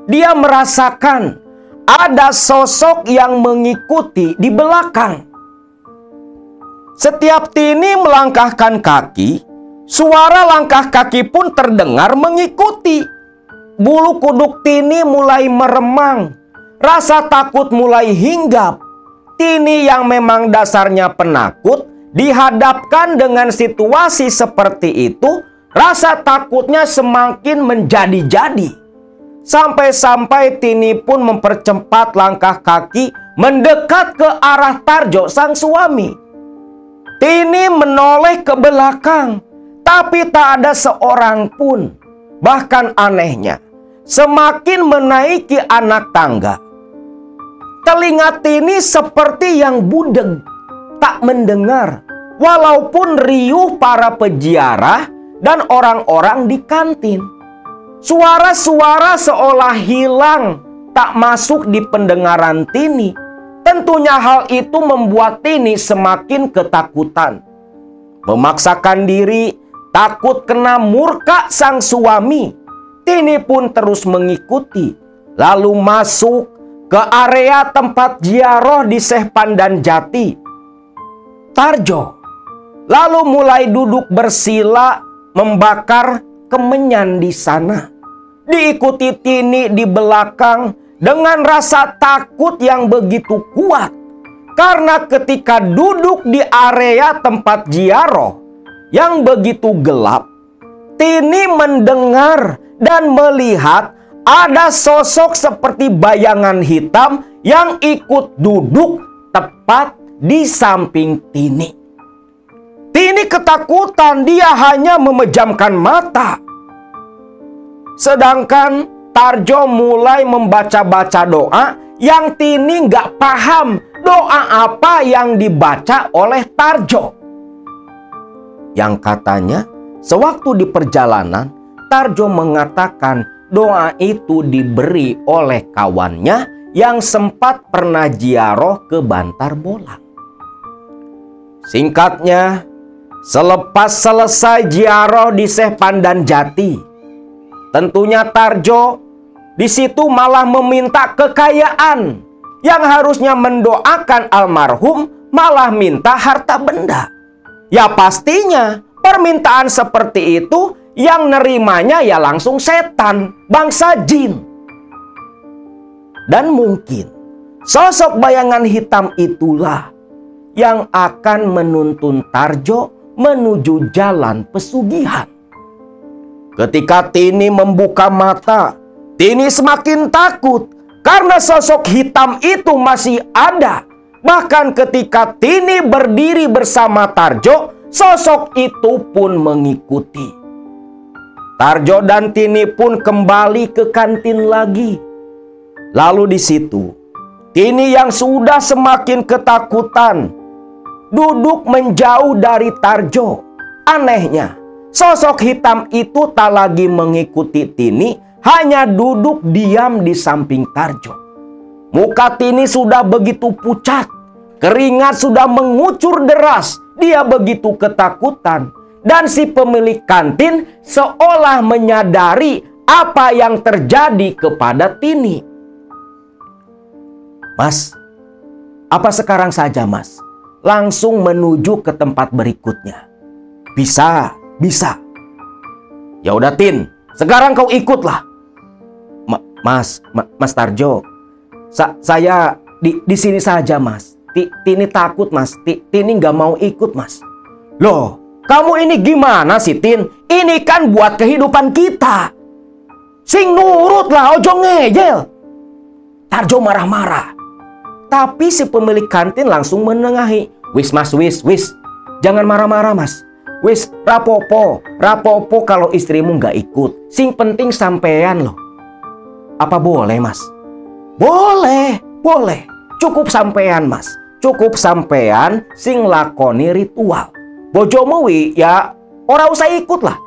dia merasakan ada sosok yang mengikuti di belakang. Setiap Tini melangkahkan kaki, suara langkah kaki pun terdengar mengikuti. Bulu kuduk Tini mulai meremang, rasa takut mulai hinggap. Tini yang memang dasarnya penakut dihadapkan dengan situasi seperti itu, rasa takutnya semakin menjadi-jadi. Sampai-sampai Tini pun mempercepat langkah kaki mendekat ke arah Tarjo sang suami. Tini menoleh ke belakang, tapi tak ada seorang pun. Bahkan anehnya, semakin menaiki anak tangga, telinga Tini seperti yang budeg, tak mendengar, walaupun riuh para peziarah dan orang-orang di kantin. Suara-suara seolah hilang, tak masuk di pendengaran Tini. Tentunya hal itu membuat Tini semakin ketakutan. Memaksakan diri, takut kena murka sang suami, Tini pun terus mengikuti, lalu masuk ke area tempat ziarah di Syekh Pandan Jati. Tarjo lalu mulai duduk bersila membakar kemenyan di sana. Diikuti Tini di belakang dengan rasa takut yang begitu kuat. Karena ketika duduk di area tempat ziarah yang begitu gelap, Tini mendengar dan melihat ada sosok seperti bayangan hitam yang ikut duduk tepat di samping Tini. Tini ketakutan, dia hanya memejamkan mata. Sedangkan Tarjo mulai membaca-baca doa yang Tini nggak paham doa apa yang dibaca oleh Tarjo. Yang katanya sewaktu di perjalanan Tarjo mengatakan doa itu diberi oleh kawannya yang sempat pernah ziarah ke Bantar Bolang. Singkatnya, selepas selesai ziarah di Syekh Pandan Jati, tentunya Tarjo di situ malah meminta kekayaan. Yang harusnya mendoakan almarhum malah minta harta benda. Ya pastinya permintaan seperti itu yang nerimanya ya langsung setan, bangsa jin. Dan mungkin sosok bayangan hitam itulah yang akan menuntun Tarjo menuju jalan pesugihan. Ketika Tini membuka mata, Tini semakin takut karena sosok hitam itu masih ada. Bahkan ketika Tini berdiri bersama Tarjo, sosok itu pun mengikuti. Tarjo dan Tini pun kembali ke kantin lagi. Lalu di situ, Tini yang sudah semakin ketakutan duduk menjauh dari Tarjo. Anehnya, sosok hitam itu tak lagi mengikuti Tini, hanya duduk diam di samping Tarjo. Muka Tini sudah begitu pucat, keringat sudah mengucur deras. Dia begitu ketakutan. Dan si pemilik kantin seolah menyadari apa yang terjadi kepada Tini. Mas, apa sekarang saja mas? Langsung menuju ke tempat berikutnya. Bisa, bisa. Ya udah Tin, sekarang kau ikutlah. Mas Tarjo, saya di sini saja mas. Tini takut mas. Tini nggak mau ikut mas. Loh, kamu ini gimana sih Tin? Ini kan buat kehidupan kita. Sing nurut lah, ojo ngejel. Tarjo marah-marah. Tapi si pemilik kantin langsung menengahi. Wis mas, wis. Jangan marah-marah mas. Wis, rapopo kalau istrimu nggak ikut. Sing penting sampean loh. Apa boleh mas? Boleh. Cukup sampean mas. Cukup sampean sing lakoni ritual. Bojomu wi ya ora usah ikut lah.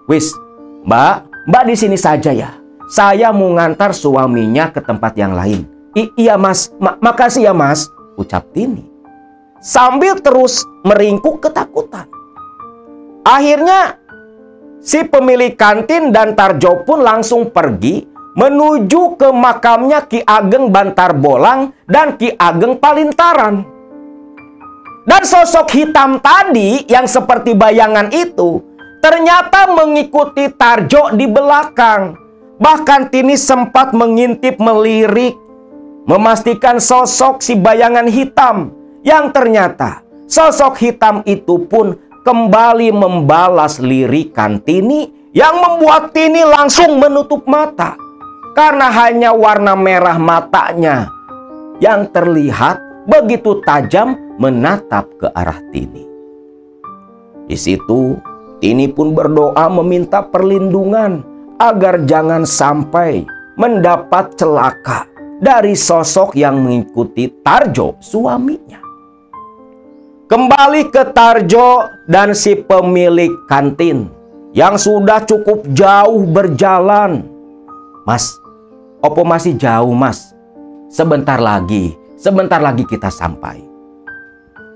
Wis, mbak di sini saja ya. Saya mau ngantar suaminya ke tempat yang lain. Iya mas, makasih ya mas, ucap Tini sambil terus meringkuk ketakutan. Akhirnya si pemilik kantin dan Tarjo pun langsung pergi menuju ke makamnya Ki Ageng Bantar Bolang dan Ki Ageng Palintaran. Dan sosok hitam tadi yang seperti bayangan itu ternyata mengikuti Tarjo di belakang. Bahkan Tini sempat mengintip melirik, memastikan sosok si bayangan hitam, yang ternyata sosok hitam itu pun kembali membalas lirikan Tini yang membuat Tini langsung menutup mata. Karena hanya warna merah matanya yang terlihat begitu tajam menatap ke arah Tini. Di situ Tini pun berdoa meminta perlindungan agar jangan sampai mendapat celaka dari sosok yang mengikuti Tarjo suaminya. Kembali ke Tarjo dan si pemilik kantin. yang sudah cukup jauh berjalan. Mas, opo masih jauh mas? Sebentar lagi kita sampai.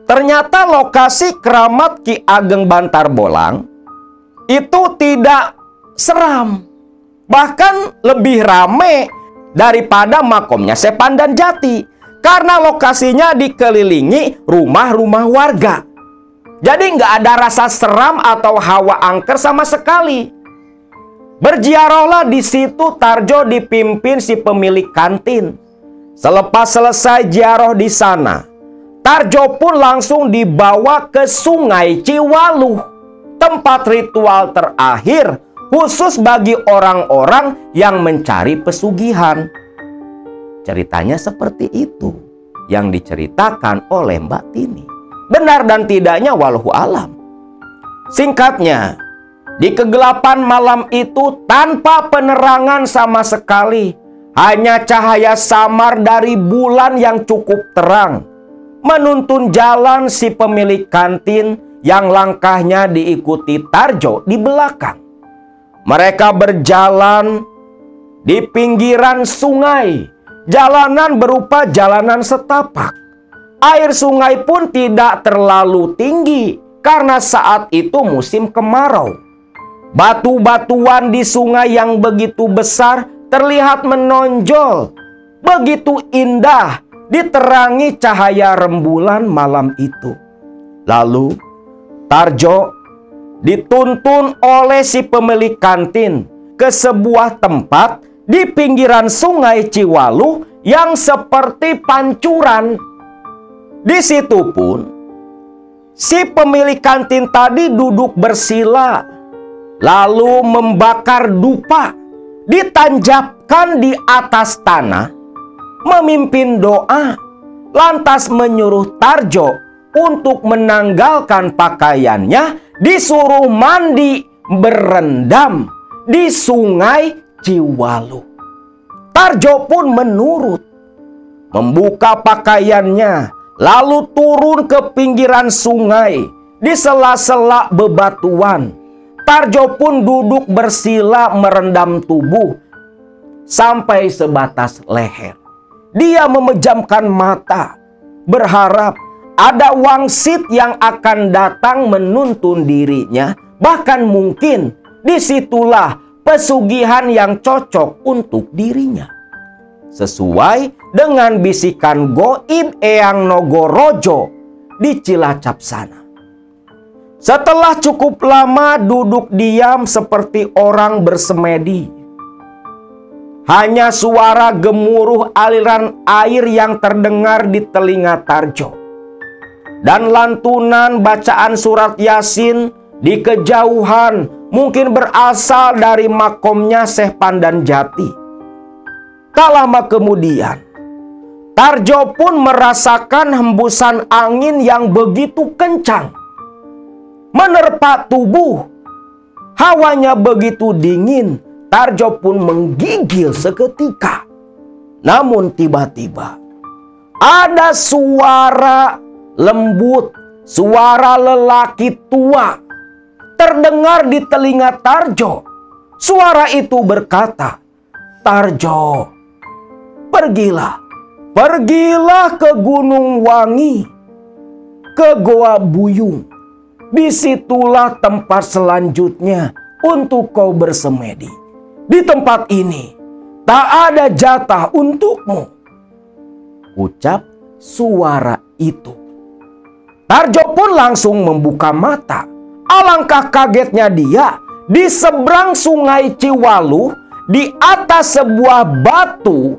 Ternyata lokasi keramat Ki Ageng Bantar Bolang itu tidak seram. Bahkan lebih rame daripada makomnya Syekh Pandan Jati. Karena lokasinya dikelilingi rumah-rumah warga. Jadi nggak ada rasa seram atau hawa angker sama sekali. Berziarahlah di situ Tarjo dipimpin si pemilik kantin. Selepas selesai ziarah di sana, Tarjo pun langsung dibawa ke Sungai Ciwaluh, tempat ritual terakhir khusus bagi orang-orang yang mencari pesugihan. Ceritanya seperti itu yang diceritakan oleh Mbak Tini. Benar dan tidaknya wallahu alam. Singkatnya, di kegelapan malam itu tanpa penerangan sama sekali, hanya cahaya samar dari bulan yang cukup terang menuntun jalan si pemilik kantin yang langkahnya diikuti Tarjo di belakang. Mereka berjalan di pinggiran sungai. Jalanan berupa jalanan setapak. Air sungai pun tidak terlalu tinggi karena saat itu musim kemarau. Batu-batuan di sungai yang begitu besar terlihat menonjol, begitu indah diterangi cahaya rembulan malam itu. Lalu Tarjo dituntun oleh si pemilik kantin ke sebuah tempat di pinggiran Sungai Ciwaluh yang seperti pancuran. Di situ pun si pemilik kantin tadi duduk bersila, lalu membakar dupa, ditanjapkan di atas tanah, memimpin doa, lantas menyuruh Tarjo untuk menanggalkan pakaiannya, disuruh mandi berendam di Sungai Ciwaluh. Tarjo pun menurut, membuka pakaiannya, lalu turun ke pinggiran sungai di sela-sela bebatuan. Tarjo pun duduk bersila merendam tubuh sampai sebatas leher. Dia memejamkan mata, berharap ada wangsit yang akan datang menuntun dirinya. Bahkan mungkin disitulah pesugihan yang cocok untuk dirinya. Sesuai dengan bisikan goib Eyang Nogorojo di Cilacap sana. Setelah cukup lama duduk diam seperti orang bersemedi, hanya suara gemuruh aliran air yang terdengar di telinga Tarjo, dan lantunan bacaan surat Yasin di kejauhan mungkin berasal dari makomnya Syekh Pandan Jati. Tak lama kemudian, Tarjo pun merasakan hembusan angin yang begitu kencang menerpa tubuh. Hawanya begitu dingin, Tarjo pun menggigil seketika. Namun tiba-tiba ada suara lembut, suara lelaki tua terdengar di telinga Tarjo. Suara itu berkata, "Tarjo, pergilah ke Gunung Wangi, ke Goa Buyung. Disitulah tempat selanjutnya untuk kau bersemedi. Di tempat ini tak ada jatah untukmu." Ucap suara itu. Tarjo pun langsung membuka mata. Alangkah kagetnya dia, di seberang Sungai Ciwaluh, di atas sebuah batu,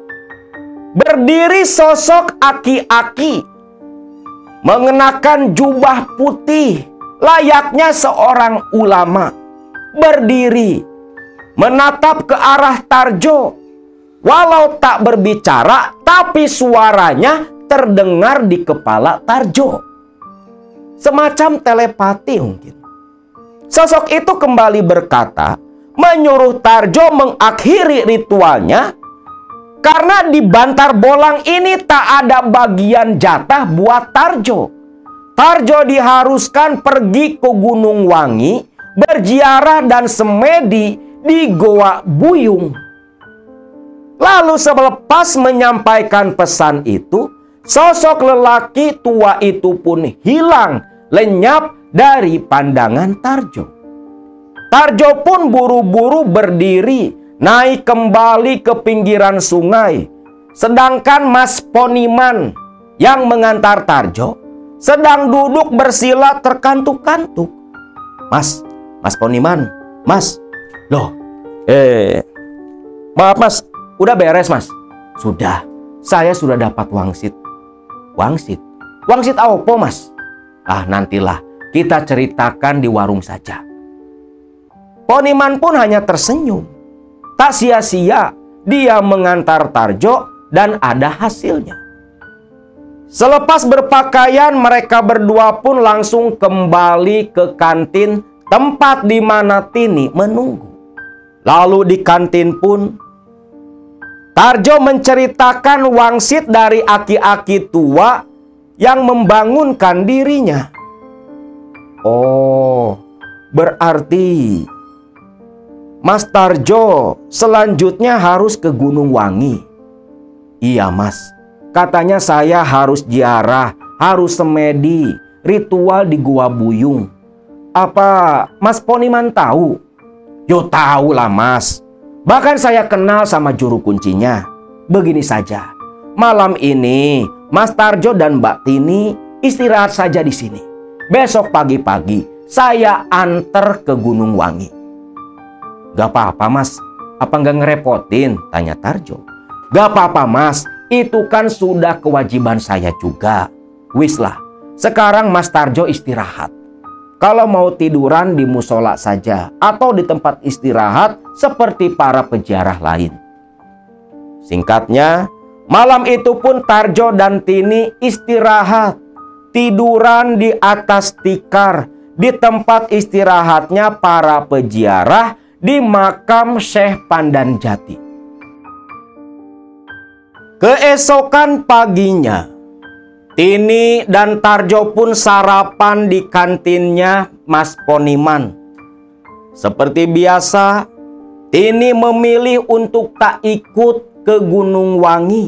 berdiri sosok aki-aki mengenakan jubah putih layaknya seorang ulama. Berdiri menatap ke arah Tarjo. Walau tak berbicara, tapi suaranya terdengar di kepala Tarjo. Semacam telepati mungkin. Sosok itu kembali berkata, menyuruh Tarjo mengakhiri ritualnya, karena di Bantar Bolang ini tak ada bagian jatah buat Tarjo. Tarjo diharuskan pergi ke Gunung Wangi berziarah dan semedi di Goa Buyung. Lalu selepas menyampaikan pesan itu, sosok lelaki tua itu pun hilang lenyap dari pandangan Tarjo. Tarjo pun buru-buru berdiri naik kembali ke pinggiran sungai. Sedangkan Mas Poniman yang mengantar Tarjo sedang duduk bersila terkantuk-kantuk. Mas Poniman, Mas. Loh, maaf Mas, udah beres Mas? Sudah, saya sudah dapat wangsit. Wangsit? Wangsit apa Mas? Ah, nantilah kita ceritakan di warung saja. Poniman pun hanya tersenyum. Tak sia-sia dia mengantar Tarjo dan ada hasilnya. Selepas berpakaian, mereka berdua pun langsung kembali ke kantin tempat di mana Tini menunggu. Lalu di kantin pun Tarjo menceritakan wangsit dari aki-aki tua yang membangunkan dirinya. Oh, berarti Mas Tarjo selanjutnya harus ke Gunung Wangi. Iya Mas, katanya saya harus ziarah, harus semedi, ritual di Gua Buyung. Apa Mas Poniman tahu? Yo tahu lah Mas. Bahkan saya kenal sama juru kuncinya. Begini saja, malam ini Mas Tarjo dan Mbak Tini istirahat saja di sini. Besok pagi-pagi saya antar ke Gunung Wangi. Gak apa-apa Mas, apa nggak ngerepotin? Tanya Tarjo. Gak apa-apa Mas, itu kan sudah kewajiban saya juga. Wis lah, sekarang Mas Tarjo istirahat. Kalau mau tiduran di musola saja atau di tempat istirahat seperti para peziarah lain. Singkatnya, malam itu pun Tarjo dan Tini istirahat. Tiduran di atas tikar di tempat istirahatnya para peziarah di makam Syekh Pandanjati. Keesokan paginya, Tini dan Tarjo pun sarapan di kantinnya Mas Poniman. Seperti biasa, Tini memilih untuk tak ikut ke Gunung Wangi.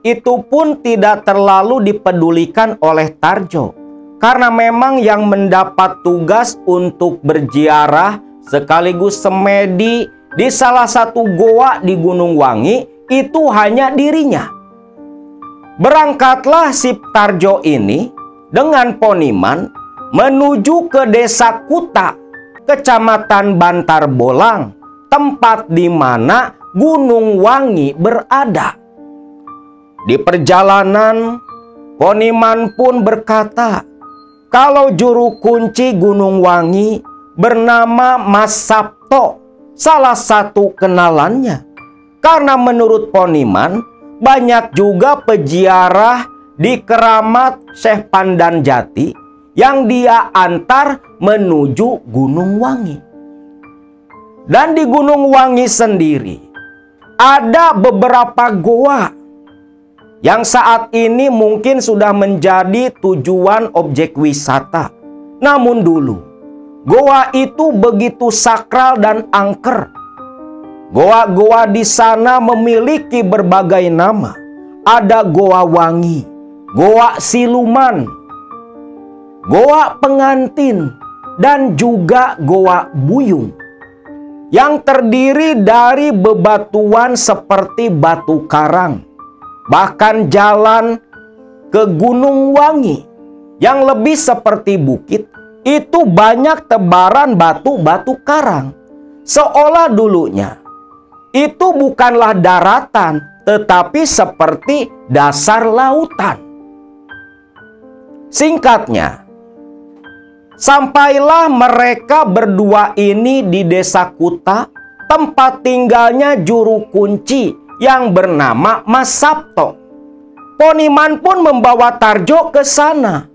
Itu pun tidak terlalu dipedulikan oleh Tarjo, karena memang yang mendapat tugas untuk berziarah sekaligus semedi di salah satu goa di Gunung Wangi itu hanya dirinya. Berangkatlah si Tarjo ini dengan Poniman menuju ke Desa Kuta, Kecamatan Bantar Bolang, tempat di mana Gunung Wangi berada. Di perjalanan, Poniman pun berkata, kalau juru kunci Gunung Wangi bernama Mas Sabto, salah satu kenalannya. Karena menurut Poniman, banyak juga peziarah di keramat Syekh Pandanjati yang dia antar menuju Gunung Wangi. Dan di Gunung Wangi sendiri ada beberapa goa yang saat ini mungkin sudah menjadi tujuan objek wisata. Namun dulu, goa itu begitu sakral dan angker. Goa-goa di sana memiliki berbagai nama. Ada Goa Wangi, Goa Siluman, Goa Pengantin, dan juga Goa Buyung, yang terdiri dari bebatuan seperti batu karang. Bahkan jalan ke Gunung Wangi yang lebih seperti bukit itu banyak tebaran batu-batu karang. Seolah dulunya itu bukanlah daratan, tetapi seperti dasar lautan. Singkatnya, sampailah mereka berdua ini di Desa Kuta, tempat tinggalnya juru kunci yang bernama Mas Sabto. Poniman pun membawa Tarjo ke sana.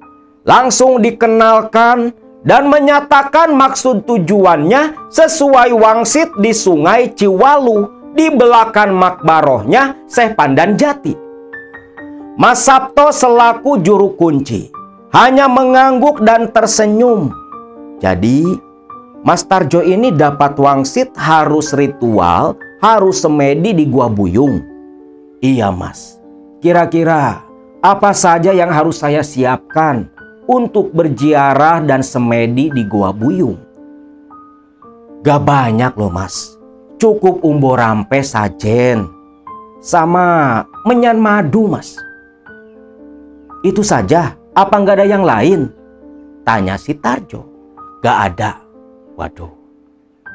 Langsung dikenalkan dan menyatakan maksud tujuannya sesuai wangsit di Sungai Ciwalu di belakang makbarohnya Syekh Pandanjati. Mas Sabto selaku juru kunci hanya mengangguk dan tersenyum. Jadi Mas Tarjo ini dapat wangsit harus ritual, harus semedi di Gua Buyung. Iya Mas, kira-kira apa saja yang harus saya siapkan untuk berziarah dan semedi di Gua Buyung? Gak banyak loh Mas, cukup umbo rampe sajen, sama menyan madu Mas. Itu saja, apa nggak ada yang lain? Tanya si Tarjo. Gak ada. Waduh,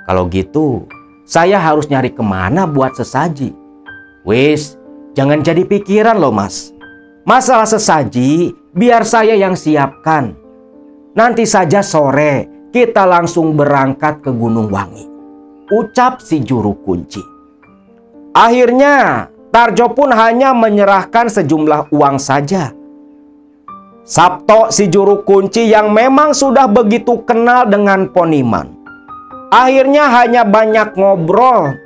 kalau gitu saya harus nyari kemana buat sesaji? Wis, jangan jadi pikiran loh Mas. Masalah sesaji biar saya yang siapkan. Nanti saja sore kita langsung berangkat ke Gunung Wangi, ucap si juru kunci. Akhirnya Tarjo pun hanya menyerahkan sejumlah uang saja. Sabto si juru kunci yang memang sudah begitu kenal dengan Poniman, akhirnya hanya banyak ngobrol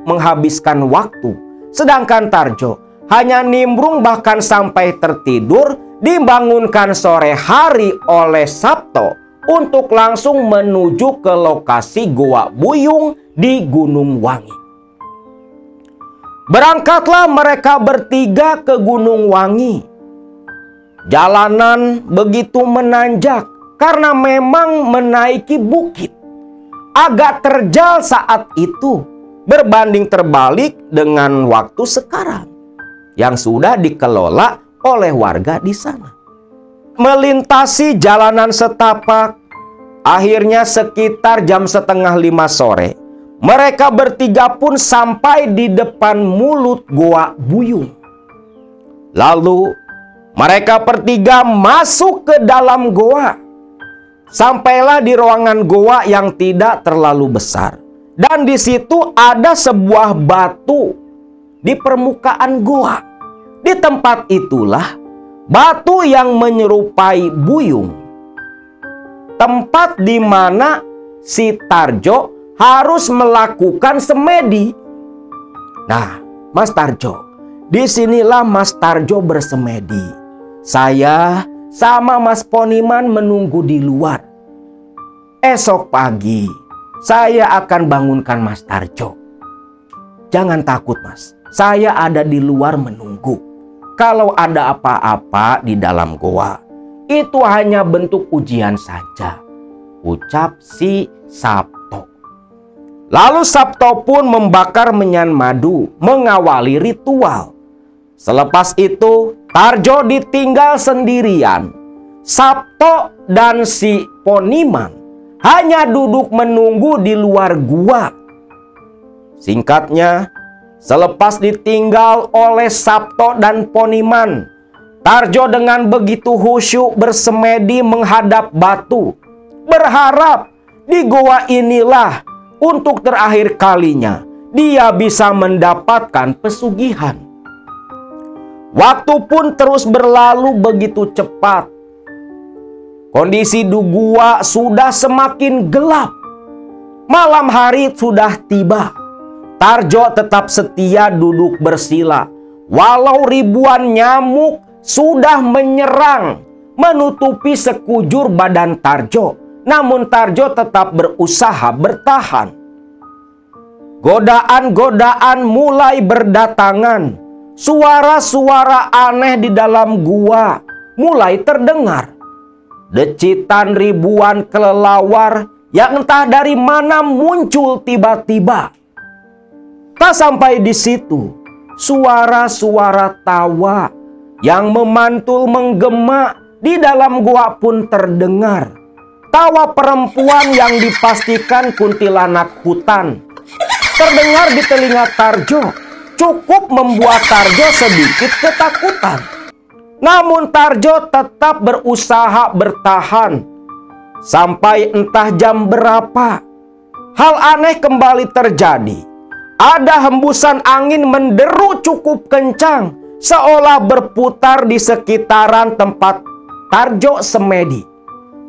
menghabiskan waktu. Sedangkan Tarjo hanya nimbrung bahkan sampai tertidur, dibangunkan sore hari oleh Sabto untuk langsung menuju ke lokasi Goa Buyung di Gunung Wangi. Berangkatlah mereka bertiga ke Gunung Wangi. Jalanan begitu menanjak karena memang menaiki bukit. Agak terjal saat itu berbanding terbalik dengan waktu sekarang yang sudah dikelola oleh warga di sana. Melintasi jalanan setapak, akhirnya sekitar jam 4:30 sore, mereka bertiga pun sampai di depan mulut Goa Buyung. Lalu mereka bertiga masuk ke dalam goa. Sampailah di ruangan goa yang tidak terlalu besar. Dan di situ ada sebuah batu di permukaan goa. Di tempat itulah batu yang menyerupai buyung. Tempat di mana si Tarjo harus melakukan semedi. Nah, Mas Tarjo, disinilah Mas Tarjo bersemedi. Saya sama Mas Poniman menunggu di luar. Esok pagi saya akan bangunkan Mas Tarjo. Jangan takut Mas, saya ada di luar menunggu. Kalau ada apa-apa di dalam goa, itu hanya bentuk ujian saja, ucap si Sabto. Lalu Sabto pun membakar menyan madu mengawali ritual. Selepas itu Tarjo ditinggal sendirian. Sabto dan si Poniman hanya duduk menunggu di luar gua. Singkatnya, selepas ditinggal oleh Sabto dan Poniman, Tarjo dengan begitu khusyuk bersemedi menghadap batu, berharap di goa inilah untuk terakhir kalinya dia bisa mendapatkan pesugihan. Waktu pun terus berlalu begitu cepat. Kondisi di gua sudah semakin gelap. Malam hari sudah tiba. Tarjo tetap setia duduk bersila. Walau ribuan nyamuk sudah menyerang, menutupi sekujur badan Tarjo, namun Tarjo tetap berusaha bertahan. Godaan-godaan mulai berdatangan. Suara-suara aneh di dalam gua mulai terdengar. Decitan ribuan kelelawar yang entah dari mana muncul tiba-tiba. Tak sampai di situ, suara-suara tawa yang memantul menggema di dalam gua pun terdengar. Tawa perempuan yang dipastikan kuntilanak hutan terdengar di telinga Tarjo. Cukup membuat Tarjo sedikit ketakutan. Namun Tarjo tetap berusaha bertahan. Sampai entah jam berapa, hal aneh kembali terjadi. Ada hembusan angin menderu cukup kencang, seolah berputar di sekitaran tempat Tarjo semedi.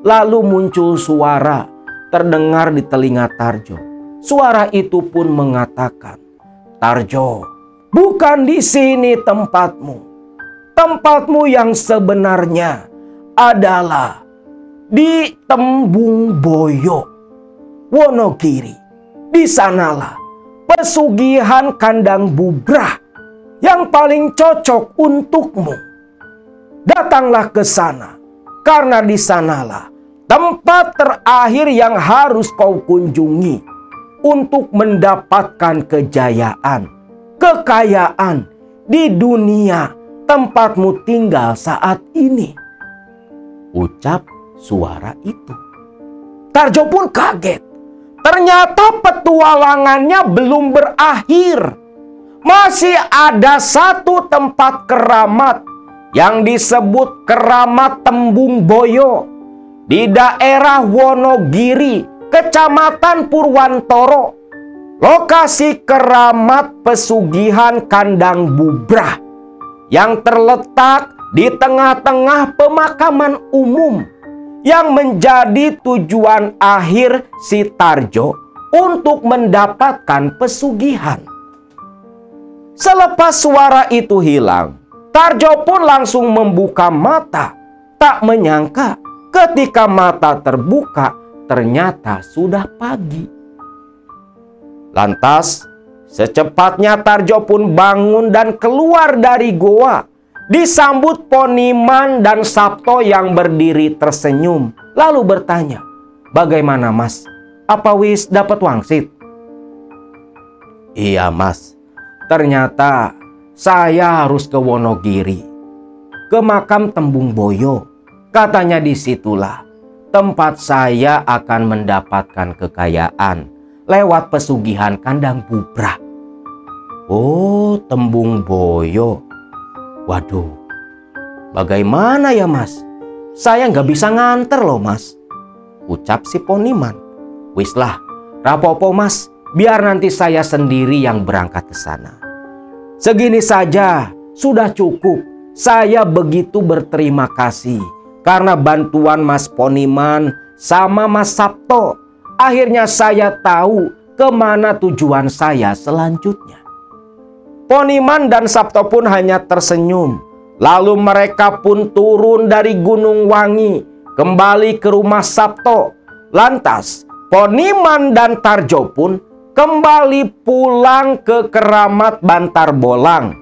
Lalu muncul suara terdengar di telinga Tarjo. Suara itu pun mengatakan, "Tarjo, bukan di sini tempatmu. Tempatmu yang sebenarnya adalah di Tembung Boyo." Wonogiri. Di sanalah pesugihan kandang bubrah yang paling cocok untukmu. Datanglah ke sana, karena di sanalah tempat terakhir yang harus kau kunjungi untuk mendapatkan kejayaan, kekayaan di dunia tempatmu tinggal saat ini. Ucap suara itu. Tarjo pun kaget. Ternyata petualangannya belum berakhir. Masih ada satu tempat keramat yang disebut Keramat Tembung Boyo di daerah Wonogiri, Kecamatan Purwantoro. Lokasi keramat pesugihan kandang bubrah yang terletak di tengah-tengah pemakaman umum yang menjadi tujuan akhir si Tarjo untuk mendapatkan pesugihan. Selepas suara itu hilang, Tarjo pun langsung membuka mata. Tak menyangka ketika mata terbuka, ternyata sudah pagi. Lantas, secepatnya Tarjo pun bangun dan keluar dari goa. Disambut Poniman dan Sabto yang berdiri tersenyum. Lalu bertanya, "Bagaimana mas? Apa wis dapat wangsit?" "Iya mas, ternyata saya harus ke Wonogiri, ke makam Tembung Boyo. Katanya disitulah tempat saya akan mendapatkan kekayaan lewat pesugihan kandang bubrah." "Oh, Tembung Boyo. Waduh, bagaimana ya mas? Saya nggak bisa nganter loh mas," ucap si Poniman. "Wis lah, rapopo mas, biar nanti saya sendiri yang berangkat ke sana. Segini saja sudah cukup. Saya begitu berterima kasih karena bantuan Mas Poniman sama Mas Sabto. Akhirnya saya tahu kemana tujuan saya selanjutnya." Poniman dan Sabto pun hanya tersenyum. Lalu mereka pun turun dari Gunung Wangi kembali ke rumah Sabto. Lantas Poniman dan Tarjo pun kembali pulang ke Keramat Bantar Bolang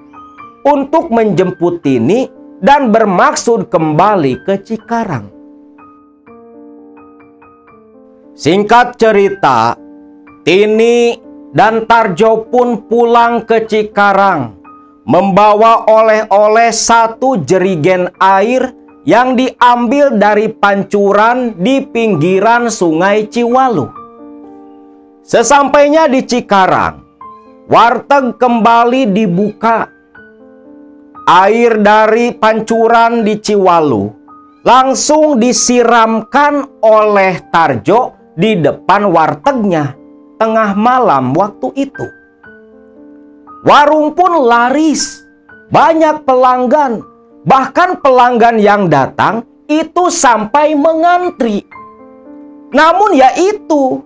untuk menjemput Tini dan bermaksud kembali ke Cikarang. Singkat cerita, Tini dan Tarjo pun pulang ke Cikarang, membawa oleh-oleh satu jerigen air yang diambil dari pancuran di pinggiran Sungai Ciwalu. Sesampainya di Cikarang, warteg kembali dibuka. Air dari pancuran di Ciwalu langsung disiramkan oleh Tarjo di depan wartegnya tengah malam waktu itu. Warung pun laris, banyak pelanggan, bahkan pelanggan yang datang itu sampai mengantri. Namun ya itu,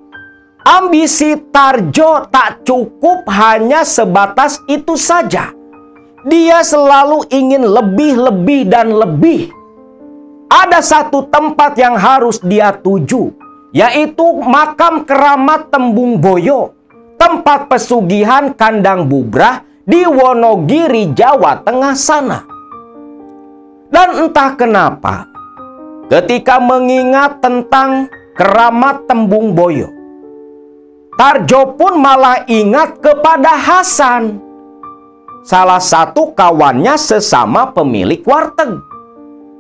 ambisi Tarjo tak cukup hanya sebatas itu saja. Dia selalu ingin lebih dan lebih. Ada satu tempat yang harus dia tuju, yaitu makam Keramat Tembung Boyo, tempat pesugihan kandang bubrah di Wonogiri, Jawa Tengah sana. Dan entah kenapa, ketika mengingat tentang Keramat Tembung Boyo, Tarjo pun malah ingat kepada Hasan, salah satu kawannya sesama pemilik warteg.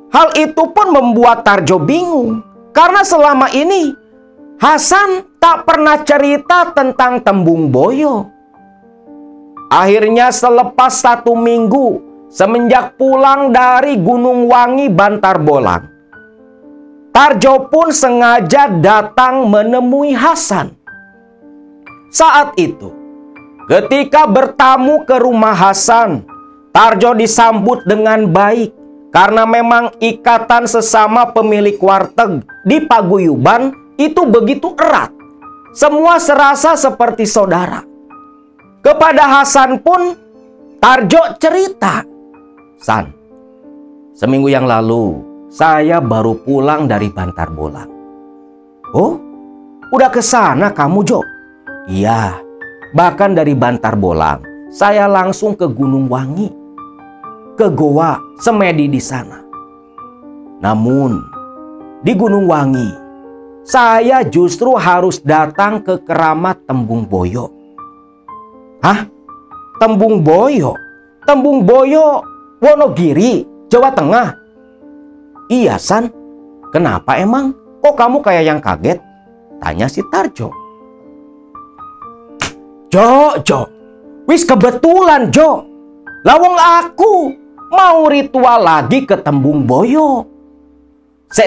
Hal itu pun membuat Tarjo bingung, karena selama ini Hasan tak pernah cerita tentang Tembung Boyo. Akhirnya selepas 1 minggu semenjak pulang dari Gunung Wangi Bantar Bolang, Tarjo pun sengaja datang menemui Hasan. Saat itu, ketika bertamu ke rumah Hasan, Tarjo disambut dengan baik karena memang ikatan sesama pemilik warteg di paguyuban itu begitu erat. Semua serasa seperti saudara. Kepada Hasan pun Tarjo cerita, "San, seminggu yang lalu saya baru pulang dari Bantar Bolang." "Oh, Udah ke sana kamu, Jo? Iya, bahkan dari Bantar Bolang saya langsung ke Gunung Wangi, ke Goa Semedi di sana. Namun di Gunung Wangi saya justru harus datang ke Keramat Tembung Boyo. Hah? Tembung Boyo? Tembung Boyo Wonogiri, Jawa Tengah. Iya, San. Kenapa emang? Kok kamu kayak yang kaget? Tanya si Tarjo. Jo, wis kebetulan, Jo. Lawang aku mau ritual lagi ke Tembung Boyo. Se.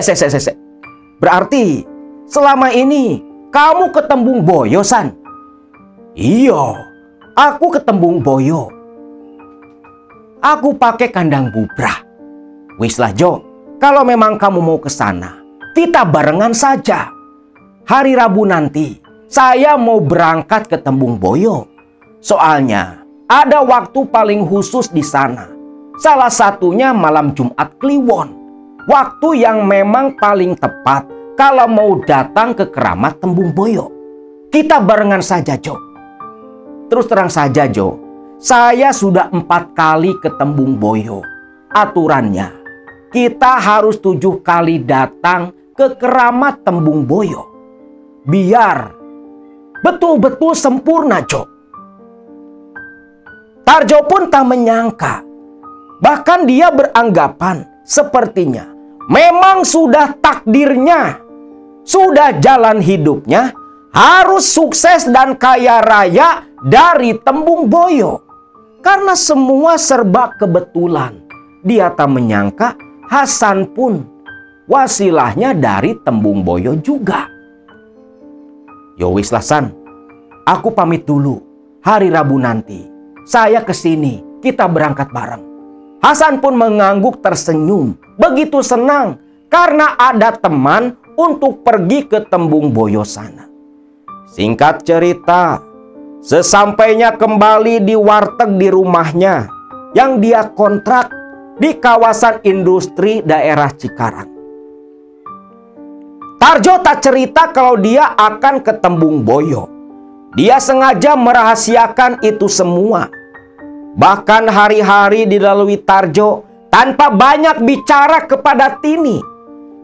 Berarti selama ini kamu ke Tembung Boyo, San? Iya, aku ke Tembung Boyo. Aku pakai kandang bubrah. Wis lah, Jo. Kalau memang kamu mau ke sana, kita barengan saja. Hari Rabu nanti saya mau berangkat ke Tembung Boyo. Soalnya ada waktu paling khusus di sana. Salah satunya malam Jumat Kliwon. Waktu yang memang paling tepat kalau mau datang ke Keramat Tembung Boyo. Kita barengan saja, Jo. Terus terang saja, Jo. Saya sudah 4 kali ke Tembung Boyo. Aturannya, kita harus 7 kali datang ke Keramat Tembung Boyo. Biar betul-betul sempurna, Jo. Tarjo pun tak menyangka. Bahkan dia beranggapan sepertinya memang sudah takdirnya, sudah jalan hidupnya harus sukses dan kaya raya dari Tembung Boyo. Karena semua serba kebetulan. Dia tak menyangka Hasan pun wasilahnya dari Tembung Boyo juga. Yo wis lah, San. Aku pamit dulu. Hari Rabu nanti saya kesini, kita berangkat bareng. Hasan pun mengangguk tersenyum. Begitu senang karena ada teman untuk pergi ke Tembung Boyo sana. Singkat cerita, sesampainya kembali di warteg di rumahnya yang dia kontrak di kawasan industri daerah Cikarang, Tarjo tak cerita kalau dia akan ke Tembung Boyo. Dia sengaja merahasiakan itu semua. Bahkan hari-hari dilalui Tarjo tanpa banyak bicara kepada Tini.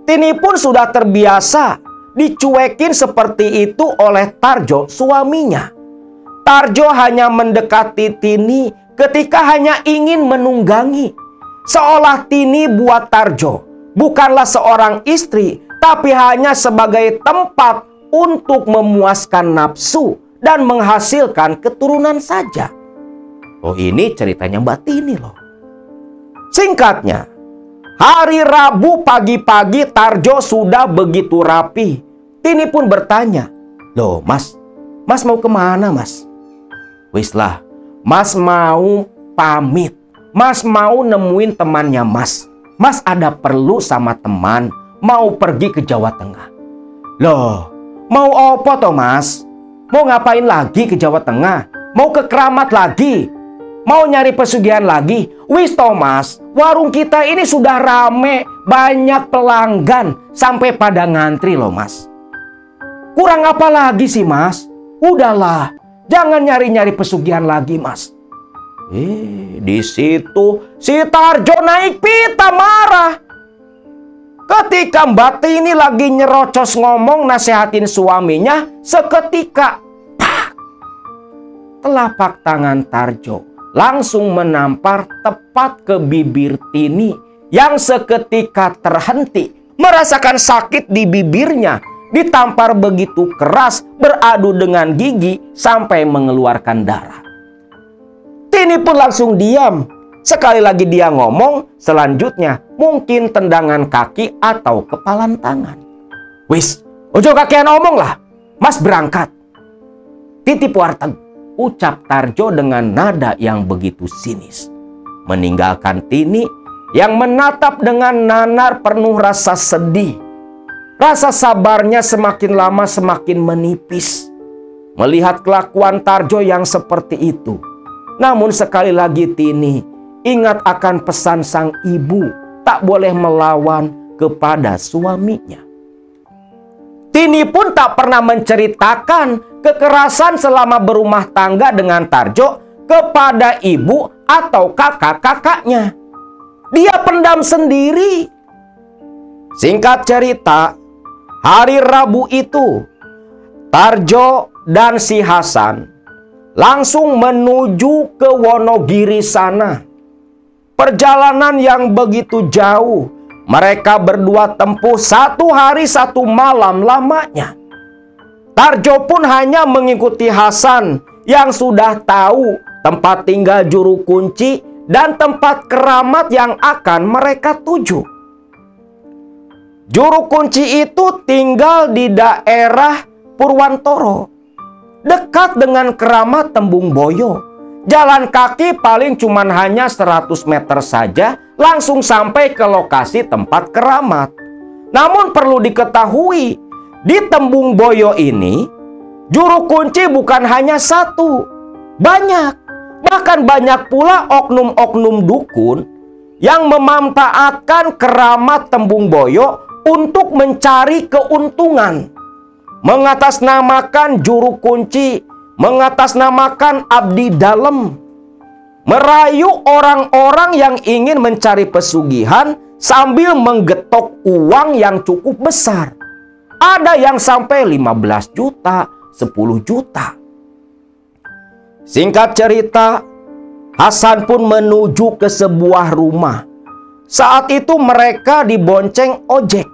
Tini pun sudah terbiasa dicuekin seperti itu oleh Tarjo, suaminya. Tarjo hanya mendekati Tini ketika hanya ingin menunggangi. Seolah Tini buat Tarjo bukanlah seorang istri, tapi hanya sebagai tempat untuk memuaskan nafsu dan menghasilkan keturunan saja. Oh, ini ceritanya Mbak Tini loh. Singkatnya, hari Rabu pagi-pagi Tarjo sudah begitu rapi. Tini pun bertanya, "Loh Mas mau kemana Mas?" "Wis lah, Mas mau pamit. Mas mau nemuin temannya Mas. Mas ada perlu sama teman, mau pergi ke Jawa Tengah." "Loh, mau apa toh Mas? Mau ngapain lagi ke Jawa Tengah? Mau ke Keramat lagi? Mau nyari pesugihan lagi?" "Wis toh Mas, warung kita ini sudah rame, banyak pelanggan, sampai pada ngantri loh Mas." "Kurang apa lagi sih Mas? Udahlah, jangan nyari-nyari pesugihan lagi Mas." Di situ si Tarjo naik pita marah. Ketika Mbak Tini lagi nyerocos ngomong nasehatin suaminya, seketika telapak tangan Tarjo langsung menampar tepat ke bibir Tini yang seketika terhenti, merasakan sakit di bibirnya, ditampar begitu keras, beradu dengan gigi sampai mengeluarkan darah. Tini pun langsung diam. Sekali lagi dia ngomong, selanjutnya mungkin tendangan kaki atau kepalan tangan. "Wis, ojo kakean omong lah. Mas berangkat. Titip warteg," ucap Tarjo dengan nada yang begitu sinis. Meninggalkan Tini yang menatap dengan nanar penuh rasa sedih. Rasa sabarnya semakin lama semakin menipis melihat kelakuan Tarjo yang seperti itu. Namun sekali lagi Tini ingat akan pesan sang ibu, tak boleh melawan kepada suaminya. Tini pun tak pernah menceritakan kekerasan selama berumah tangga dengan Tarjo kepada ibu atau kakak-kakaknya. Dia pendam sendiri. Singkat cerita, hari Rabu itu, Tarjo dan si Hasan langsung menuju ke Wonogiri sana. Perjalanan yang begitu jauh, mereka berdua tempuh 1 hari 1 malam lamanya. Tarjo pun hanya mengikuti Hasan yang sudah tahu tempat tinggal juru kunci dan tempat keramat yang akan mereka tuju. Juru kunci itu tinggal di daerah Purwantoro, dekat dengan keramat Tembung Boyo. Jalan kaki paling cuman hanya 100 meter saja langsung sampai ke lokasi tempat keramat. Namun perlu diketahui, di Tembung Boyo ini juru kunci bukan hanya 1, banyak. Bahkan banyak pula oknum-oknum dukun yang memanfaatkan keramat Tembung Boyo untuk mencari keuntungan, mengatasnamakan juru kunci, mengatasnamakan abdi dalem, merayu orang-orang yang ingin mencari pesugihan sambil menggetok uang yang cukup besar. Ada yang sampai 15 juta, 10 juta. Singkat cerita, Hasan pun menuju ke sebuah rumah. Saat itu mereka dibonceng ojek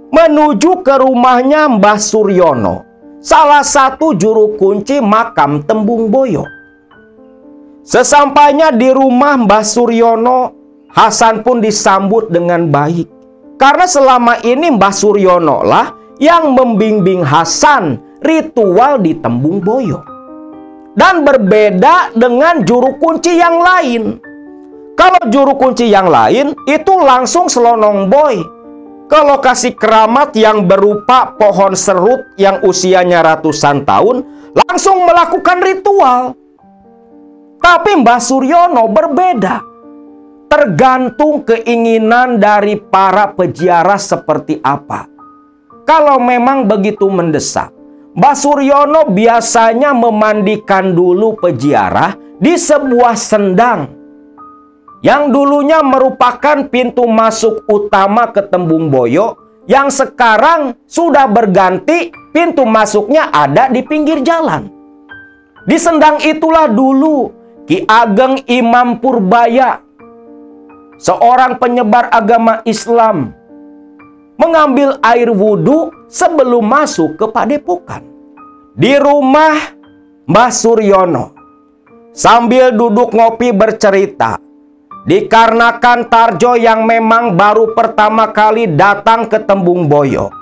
menuju ke rumahnya Mbah Suryono, salah satu juru kunci makam Tembung Boyo. Sesampainya di rumah Mbah Suryono, Hasan pun disambut dengan baik. Karena selama ini Mbah Suryono lah yang membimbing Hasan ritual di Tembung Boyo. Dan berbeda dengan juru kunci yang lain. Kalau juru kunci yang lain itu langsung selonong boy ke lokasi keramat yang berupa pohon serut yang usianya ratusan tahun, langsung melakukan ritual. Tapi Mbah Suryono berbeda. Tergantung keinginan dari para peziarah seperti apa. Kalau memang begitu mendesak, Mbah Suryono biasanya memandikan dulu peziarah di sebuah sendang yang dulunya merupakan pintu masuk utama ke Tembung Boyo, yang sekarang sudah berganti pintu masuknya ada di pinggir jalan. Di sendang itulah dulu Ki Ageng Imam Purbaya, seorang penyebar agama Islam, mengambil air wudhu sebelum masuk ke padepokan. Di rumah Mbah Suryono, sambil duduk ngopi bercerita, dikarenakan Tarjo yang memang baru pertama kali datang ke Tembung Boyo,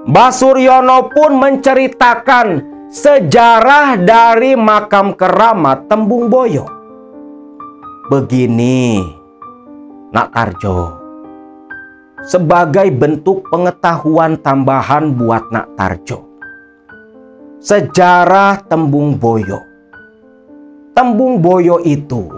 Mbah Suryono pun menceritakan sejarah dari makam keramat Tembung Boyo. Begini, Nak Tarjo, sebagai bentuk pengetahuan tambahan buat Nak Tarjo, sejarah Tembung Boyo. Tembung Boyo itu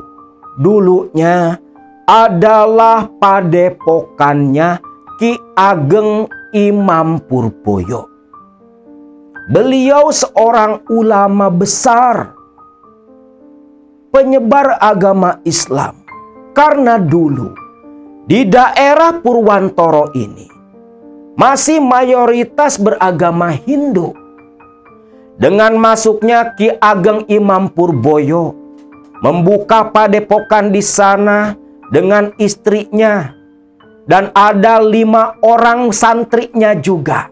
dulunya adalah padepokannya Ki Ageng Imam Purboyo. Beliau seorang ulama besar, penyebar agama Islam. Karena dulu di daerah Purwantoro ini masih mayoritas beragama Hindu. Dengan masuknya Ki Ageng Imam Purboyo membuka padepokan di sana dengan istrinya, dan ada 5 orang santrinya juga.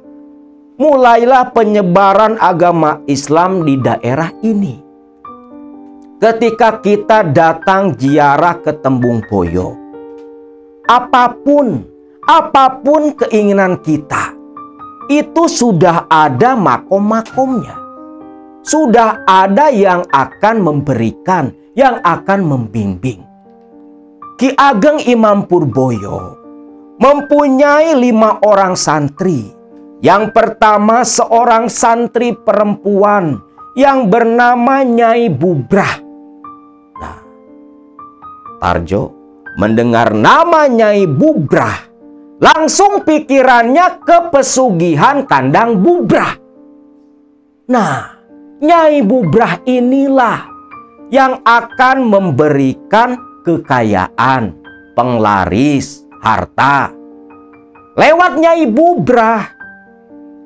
Mulailah penyebaran agama Islam di daerah ini. Ketika kita datang ziarah ke Tembung Boyo, apapun keinginan kita, itu sudah ada makom-makomnya. Sudah ada yang akan memberikan, yang akan membimbing. Ki Ageng Imam Purboyo mempunyai 5 orang santri. Yang pertama seorang santri perempuan yang bernama Nyai Bubrah. Nah, Tarjo mendengar nama Nyai Bubrah langsung pikirannya ke pesugihan kandang bubrah. Nah, Nyai Bubrah inilah yang akan memberikan kekayaan, penglaris, harta. Lewat Nyai Bubrah,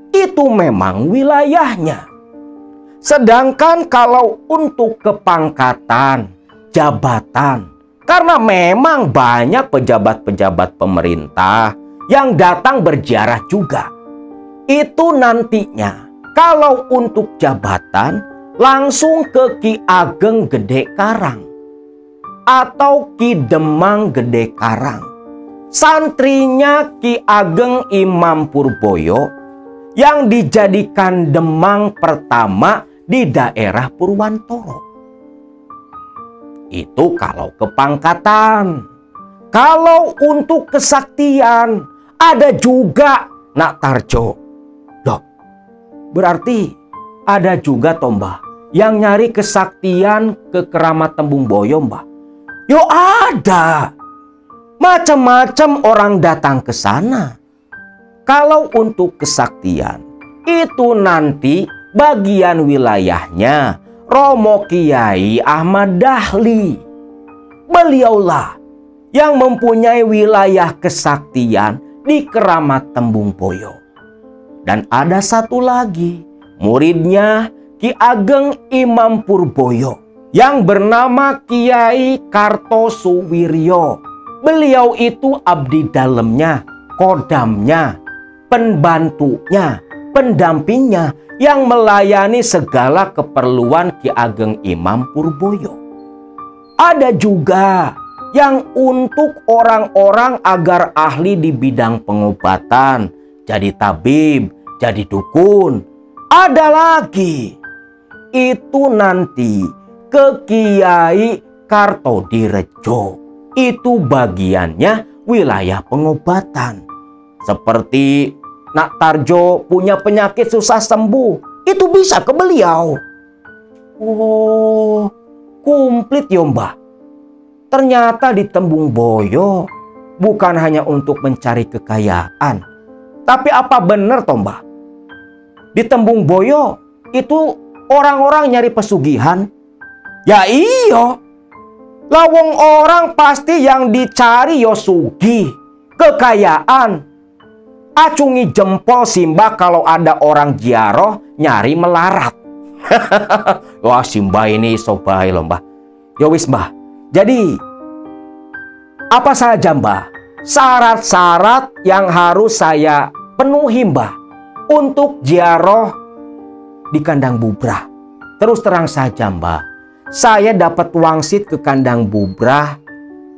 itu memang wilayahnya. Sedangkan kalau untuk kepangkatan, jabatan, karena memang banyak pejabat-pejabat pemerintah yang datang berziarah juga. Itu nantinya kalau untuk jabatan langsung ke Ki Ageng Gede Karang atau Ki Demang Gede Karang. Santrinya Ki Ageng Imam Purboyo yang dijadikan Demang pertama di daerah Purwantoro. Itu kalau kepangkatan. Kalau untuk kesaktian ada juga Nak Tarjo. Loh, berarti ada juga toh Mbah yang nyari kesaktian ke Keramat Tembung Boyo Mbah. Yo ada. Macam-macam orang datang ke sana. Kalau untuk kesaktian itu nanti bagian wilayahnya Romo Kiai Ahmad Dahli. Beliaulah yang mempunyai wilayah kesaktian di Keramat Tembung Boyo. Dan ada satu lagi, muridnya Ki Ageng Imam Purboyo yang bernama Kiai Kartosuwiryo. Beliau itu abdi dalamnya, kodamnya, pembantunya, pendampingnya yang melayani segala keperluan Ki Ageng Imam Purboyo. Ada juga yang untuk orang-orang agar ahli di bidang pengobatan, jadi tabib, jadi dukun. Ada lagi, itu nanti ke Kiai Kartodirejo. Itu bagiannya wilayah pengobatan. Seperti Nak Tarjo punya penyakit susah sembuh, itu bisa ke beliau. Oh, komplit ya Mbah. Ternyata di Tembung Boyo bukan hanya untuk mencari kekayaan. Tapi apa benar toh Mbah? Di Tembung Boyo itu orang-orang nyari pesugihan? Ya iya. Lawong orang pasti yang dicari yo sugih, kekayaan. Acungi jempol Simba kalau ada orang ziarah nyari melarat. Wah Simba ini sobai loh Mbah. Ya wis Mbah. Jadi apa saja Mbah syarat-syarat yang harus saya penuhi Mbah untuk ziarah di Kandang Bubrah? Terus terang saja Mbah, saya dapat wangsit ke Kandang Bubrah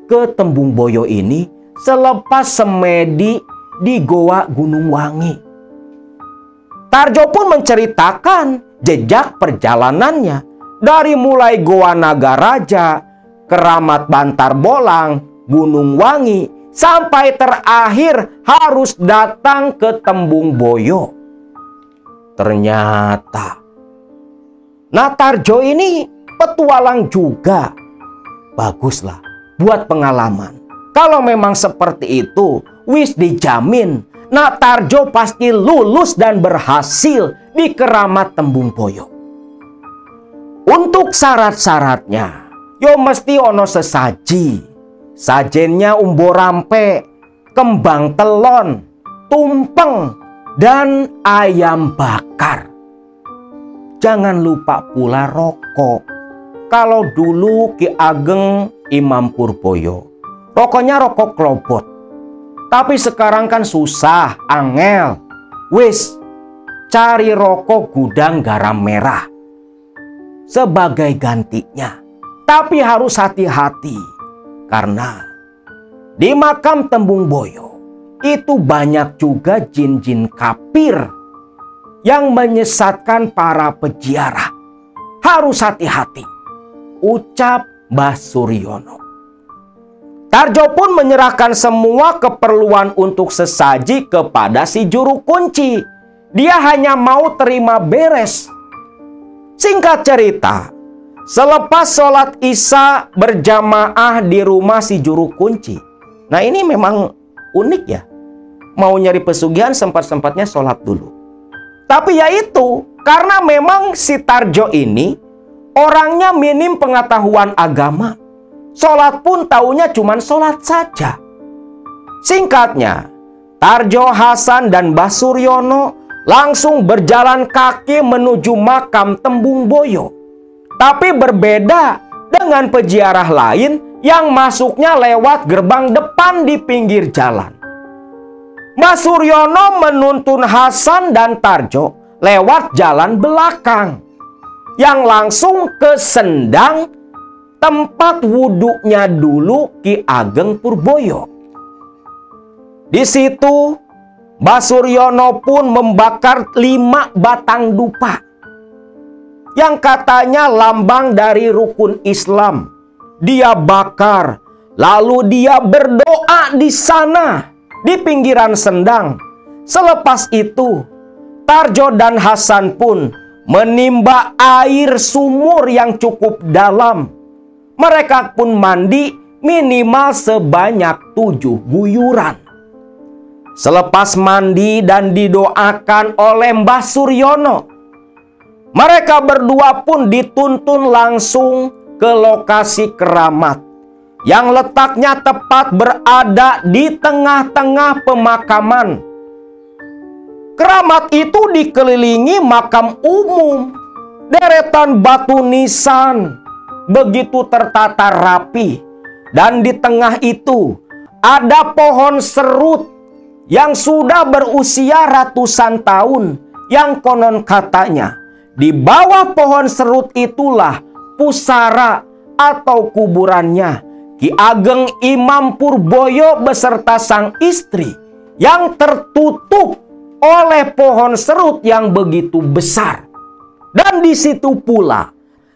ke Tembung Boyo ini selepas semedi di Goa Gunung Wangi. Tarjo pun menceritakan jejak perjalanannya dari mulai Goa Nagaraja, Keramat Bantar Bolang, Gunung Wangi, sampai terakhir harus datang ke Tembung Boyo. Ternyata Nak Tarjo ini petualang juga. Baguslah buat pengalaman. Kalau memang seperti itu, wis dijamin Nak Tarjo pasti lulus dan berhasil di Keramat Tembung Boyo. Untuk syarat-syaratnya, yo mesti ono sesaji. Sajennya umbo rampe, kembang telon, tumpeng, dan ayam bakar. Jangan lupa pula rokok. Kalau dulu Ki Ageng Imam Purboyo, rokoknya rokok klobot. Tapi sekarang kan susah, angel. Wis, cari rokok gudang garam merah sebagai gantinya. Tapi harus hati-hati, karena di makam Tembung Boyo itu banyak juga jin-jin kafir yang menyesatkan para peziarah. Harus hati-hati, ucap Mbah Suryono. Tarjo pun menyerahkan semua keperluan untuk sesaji kepada si juru kunci. Dia hanya mau terima beres. Singkat cerita, selepas sholat Isya berjamaah di rumah si juru kunci. Nah ini memang unik ya. mau nyari pesugihan sempat-sempatnya sholat dulu. Tapi ya itu, karena memang si Tarjo ini orangnya minim pengetahuan agama. Sholat pun taunya cuman sholat saja. Singkatnya, Tarjo, Hasan, dan Mbah Suryono langsung berjalan kaki menuju makam Tembung Boyo. Tapi berbeda dengan peziarah lain yang masuknya lewat gerbang depan di pinggir jalan. Mbah Suryono menuntun Hasan dan Tarjo lewat jalan belakang yang langsung ke sendang tempat wuduknya dulu Ki Ageng Purboyo. Di situ Mbah Suryono pun membakar 5 batang dupa yang katanya lambang dari rukun Islam. Dia bakar, lalu dia berdoa di sana di pinggiran sendang. Selepas itu Tarjo dan Hasan pun menimba air sumur yang cukup dalam. Mereka pun mandi minimal sebanyak 7 guyuran. Selepas mandi dan didoakan oleh Mbah Suryono, mereka berdua pun dituntun langsung ke lokasi keramat yang letaknya tepat berada di tengah-tengah pemakaman. Keramat itu dikelilingi makam umum, deretan batu nisan begitu tertata rapi, dan di tengah itu ada pohon serut yang sudah berusia ratusan tahun, yang konon katanya di bawah pohon serut itulah pusara atau kuburannya Ki Ageng Imam Purboyo beserta sang istri yang tertutup oleh pohon serut yang begitu besar. Dan di situ pula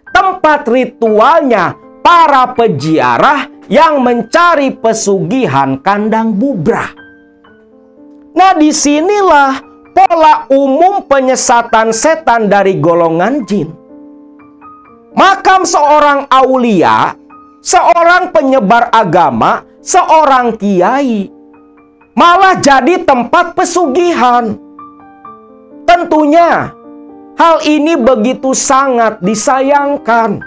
tempat ritualnya para peziarah yang mencari pesugihan kandang bubrah. Nah, disinilah pola umum penyesatan setan dari golongan jin. Makam seorang aulia, seorang penyebar agama, seorang kiai, malah jadi tempat pesugihan. Tentunya hal ini begitu sangat disayangkan.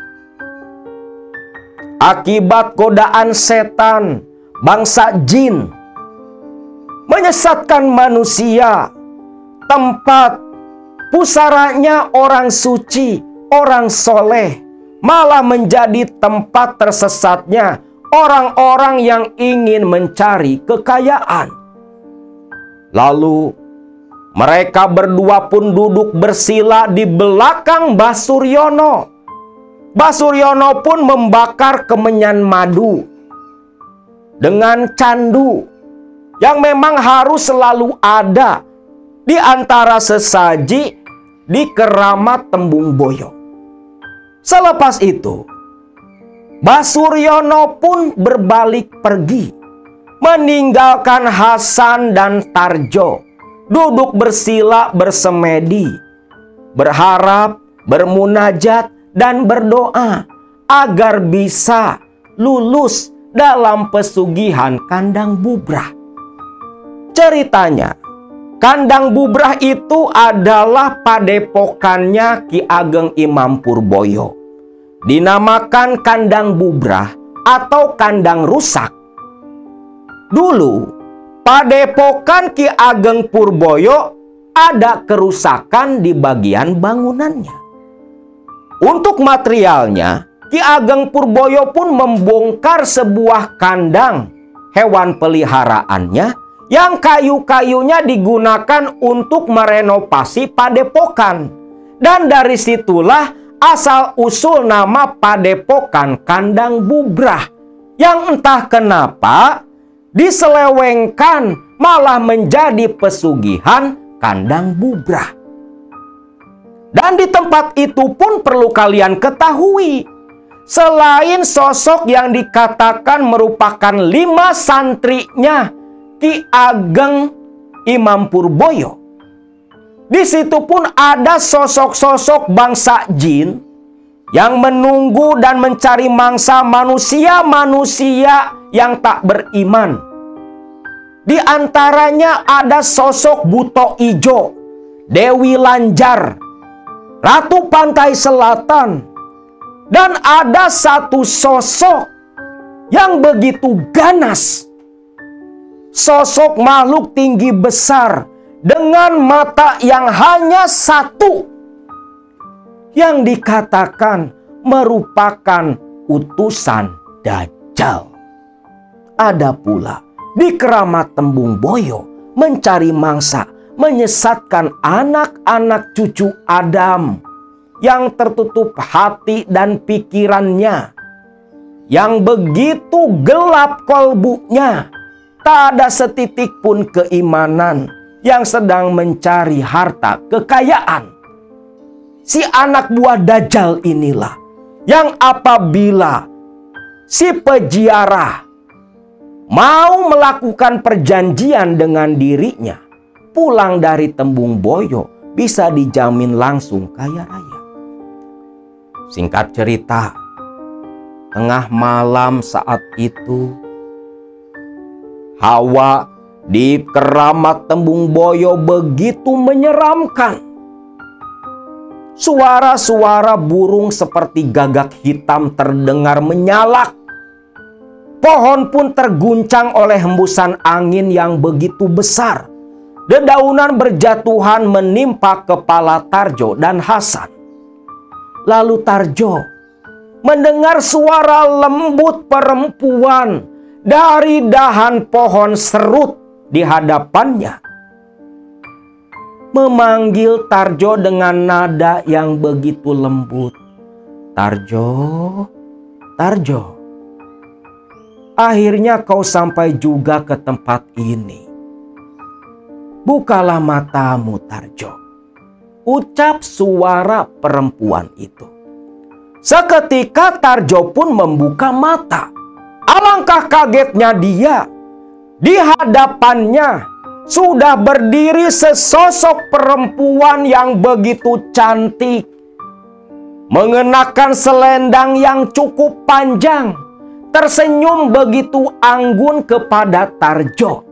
Akibat godaan setan, bangsa jin menyesatkan manusia, tempat pusaranya orang suci, orang soleh, malah menjadi tempat tersesatnya orang-orang yang ingin mencari kekayaan. Lalu mereka berdua pun duduk bersila di belakang Mbah Suryono. Mbah Suryono pun membakar kemenyan madu dengan candu yang memang harus selalu ada di antara sesaji di keramat Tembung Boyo. Selepas itu, Mbah Suryono pun berbalik pergi, meninggalkan Hasan dan Tarjo duduk bersila bersemedi, berharap, bermunajat, dan berdoa agar bisa lulus dalam pesugihan kandang bubrah. Ceritanya, kandang bubrah itu adalah padepokannya Ki Ageng Imam Purboyo. Dinamakan kandang bubrah atau kandang rusak. Dulu, padepokan Ki Ageng Purboyo ada kerusakan di bagian bangunannya. Untuk materialnya, Ki Ageng Purboyo pun membongkar sebuah kandang hewan peliharaannya yang kayu-kayunya digunakan untuk merenovasi padepokan. Dan dari situlah asal-usul nama padepokan kandang bubrah, yang entah kenapa diselewengkan malah menjadi pesugihan kandang bubrah. Dan di tempat itu pun perlu kalian ketahui, selain sosok yang dikatakan merupakan 5 santrinya Ki Ageng Imam Purboyo, di situ pun ada sosok-sosok bangsa jin yang menunggu dan mencari mangsa manusia-manusia yang tak beriman. Di antaranya ada sosok Buto Ijo, Dewi Lanjar, Ratu Pantai Selatan, dan ada satu sosok yang begitu ganas. Sosok makhluk tinggi besar dengan mata yang hanya satu, yang dikatakan merupakan utusan Dajjal. Ada pula di Keramat Tembung Boyo mencari mangsa, menyesatkan anak-anak cucu Adam yang tertutup hati dan pikirannya, yang begitu gelap kolbunya, tak ada setitik pun keimanan, yang sedang mencari harta kekayaan. Si anak buah Dajjal inilah yang apabila si peziarah mau melakukan perjanjian dengan dirinya, pulang dari Tembung Boyo bisa dijamin langsung kaya raya. Singkat cerita, tengah malam saat itu, hawa di Keramat Tembung Boyo begitu menyeramkan. Suara-suara burung seperti gagak hitam terdengar menyalak. Pohon pun terguncang oleh hembusan angin yang begitu besar. Dedaunan berjatuhan menimpa kepala Tarjo dan Hasan. Lalu Tarjo mendengar suara lembut perempuan dari dahan pohon serut di hadapannya, memanggil Tarjo dengan nada yang begitu lembut. "Tarjo, Tarjo, akhirnya kau sampai juga ke tempat ini. Bukalah matamu, Tarjo," ucap suara perempuan itu. Seketika Tarjo pun membuka mata. Alangkah kagetnya dia. Di hadapannya sudah berdiri sesosok perempuan yang begitu cantik, mengenakan selendang yang cukup panjang, tersenyum begitu anggun kepada Tarjo.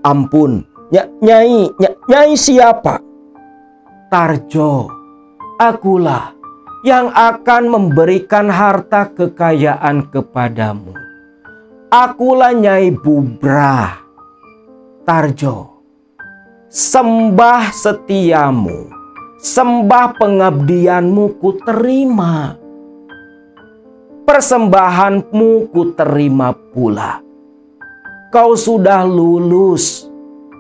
"Ampun, Nyai siapa?" "Tarjo, akulah yang akan memberikan harta kekayaan kepadamu. Akulah Nyai Bubrah. Tarjo, sembah setiamu, sembah pengabdianmu ku terima. Persembahanmu ku terima pula. Kau sudah lulus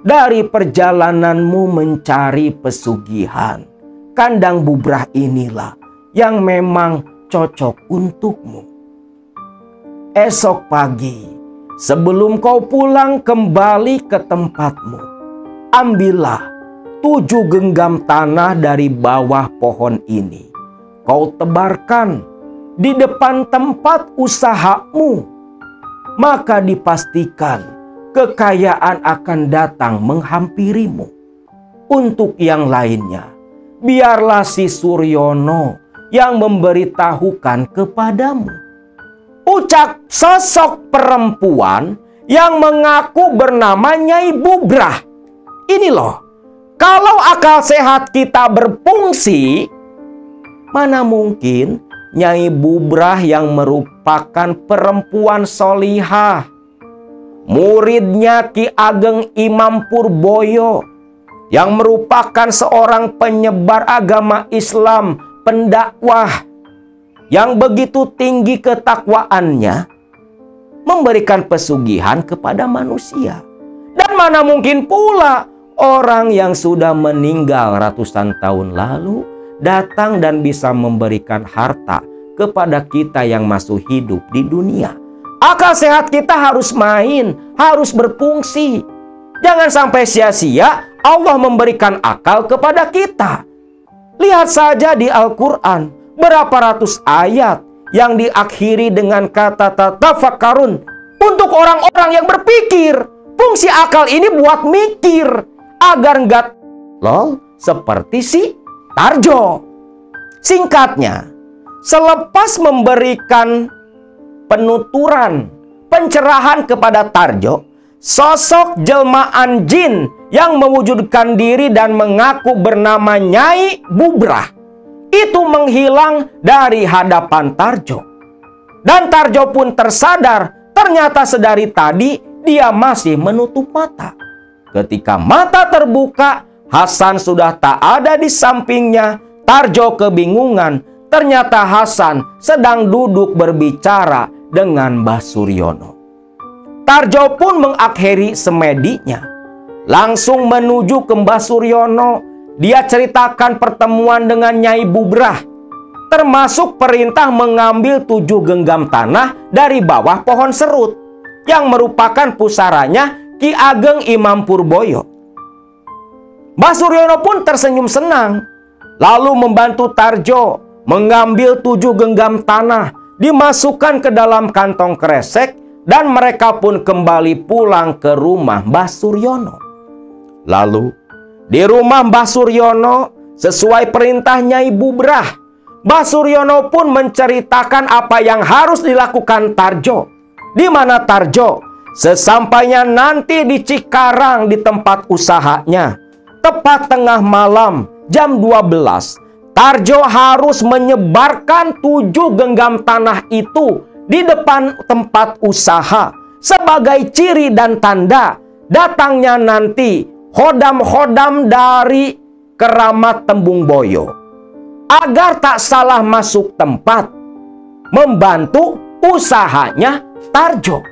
dari perjalananmu mencari pesugihan. Kandang Bubrah inilah yang memang cocok untukmu. Esok pagi, sebelum kau pulang kembali ke tempatmu, ambillah 7 genggam tanah dari bawah pohon ini. Kau tebarkan di depan tempat usahamu, maka dipastikan kekayaan akan datang menghampirimu. Untuk yang lainnya, biarlah si Suryono yang memberitahukan kepadamu," ucap sosok perempuan yang mengaku bernama Nyai Bubrah. Ini loh, kalau akal sehat kita berfungsi, mana mungkin Nyai Bubrah yang merupakan perempuan solihah, muridnya Ki Ageng Imam Purboyo, yang merupakan seorang penyebar agama Islam, pendakwah yang begitu tinggi ketakwaannya, memberikan pesugihan kepada manusia. Dan mana mungkin pula orang yang sudah meninggal ratusan tahun lalu datang dan bisa memberikan harta kepada kita yang masih hidup di dunia. Akal sehat kita harus main, harus berfungsi. Jangan sampai sia-sia Allah memberikan akal kepada kita. Lihat saja di Al-Quran, berapa ratus ayat yang diakhiri dengan kata tatafakkarun. Untuk orang-orang yang berpikir. Fungsi akal ini buat mikir, agar nggak seperti si Tarjo. Singkatnya, selepas memberikan penuturan, pencerahan kepada Tarjo, sosok jelmaan jin yang mewujudkan diri dan mengaku bernama Nyai Bubrah itu menghilang dari hadapan Tarjo. Dan Tarjo pun tersadar ternyata sedari tadi dia masih menutup mata. Ketika mata terbuka, Hasan sudah tak ada di sampingnya. Tarjo kebingungan. Ternyata Hasan sedang duduk berbicara dengan Mbah Suryono. Tarjo pun mengakhiri semedinya. Langsung menuju ke Mbah Suryono. Dia ceritakan pertemuan dengan Nyai Bubrah, termasuk perintah mengambil 7 genggam tanah dari bawah pohon serut, yang merupakan pusaranya Ki Ageng Imam Purboyo. Mbah Suryono pun tersenyum senang, lalu membantu Tarjo mengambil 7 genggam tanah, dimasukkan ke dalam kantong kresek, dan mereka pun kembali pulang ke rumah Mbah Suryono. Lalu, di rumah Mbah Suryono, sesuai perintah Nyai Bubrah, Mbah Suryono pun menceritakan apa yang harus dilakukan Tarjo. Di mana Tarjo, sesampainya nanti di Cikarang di tempat usahanya, tepat tengah malam, jam 12, Tarjo harus menyebarkan 7 genggam tanah itu di depan tempat usaha sebagai ciri dan tanda datangnya nanti hodam-hodam dari keramat Tembung Boyo, agar tak salah masuk tempat membantu usahanya Tarjo.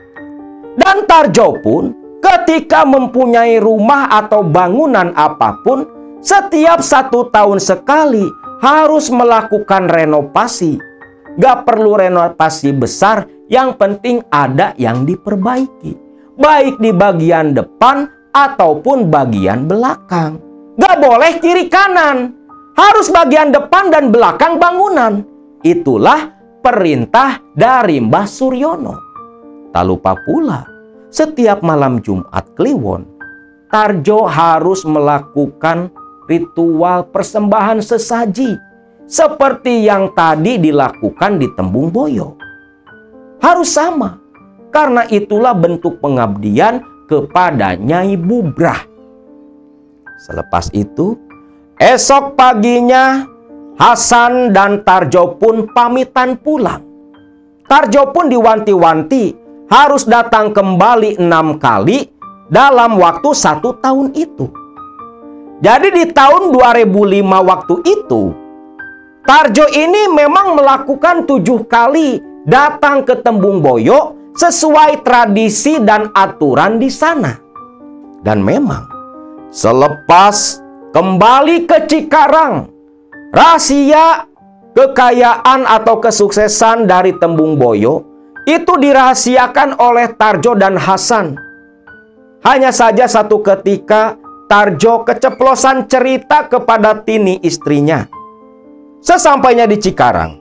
Dan Tarjo pun ketika mempunyai rumah atau bangunan apapun, setiap 1 tahun sekali harus melakukan renovasi. Gak perlu renovasi besar, yang penting ada yang diperbaiki, baik di bagian depan ataupun bagian belakang. Gak boleh kiri kanan, harus bagian depan dan belakang bangunan. Itulah perintah dari Mbah Suryono. Tak lupa pula, setiap malam Jumat Kliwon, Tarjo harus melakukan ritual persembahan sesaji seperti yang tadi dilakukan di Tembung Boyo. Harus sama, karena itulah bentuk pengabdian kepada Nyai Bubrah. Selepas itu, esok paginya Hasan dan Tarjo pun pamitan pulang. Tarjo pun diwanti-wanti harus datang kembali 6 kali dalam waktu 1 tahun itu. Jadi di tahun 2005 waktu itu, Tarjo ini memang melakukan 7 kali datang ke Tembung Boyo sesuai tradisi dan aturan di sana. Dan memang selepas kembali ke Cikarang, rahasia kekayaan atau kesuksesan dari Tembung Boyo itu dirahasiakan oleh Tarjo dan Hasan. Hanya saja satu ketika Tarjo keceplosan cerita kepada Tini istrinya. Sesampainya di Cikarang,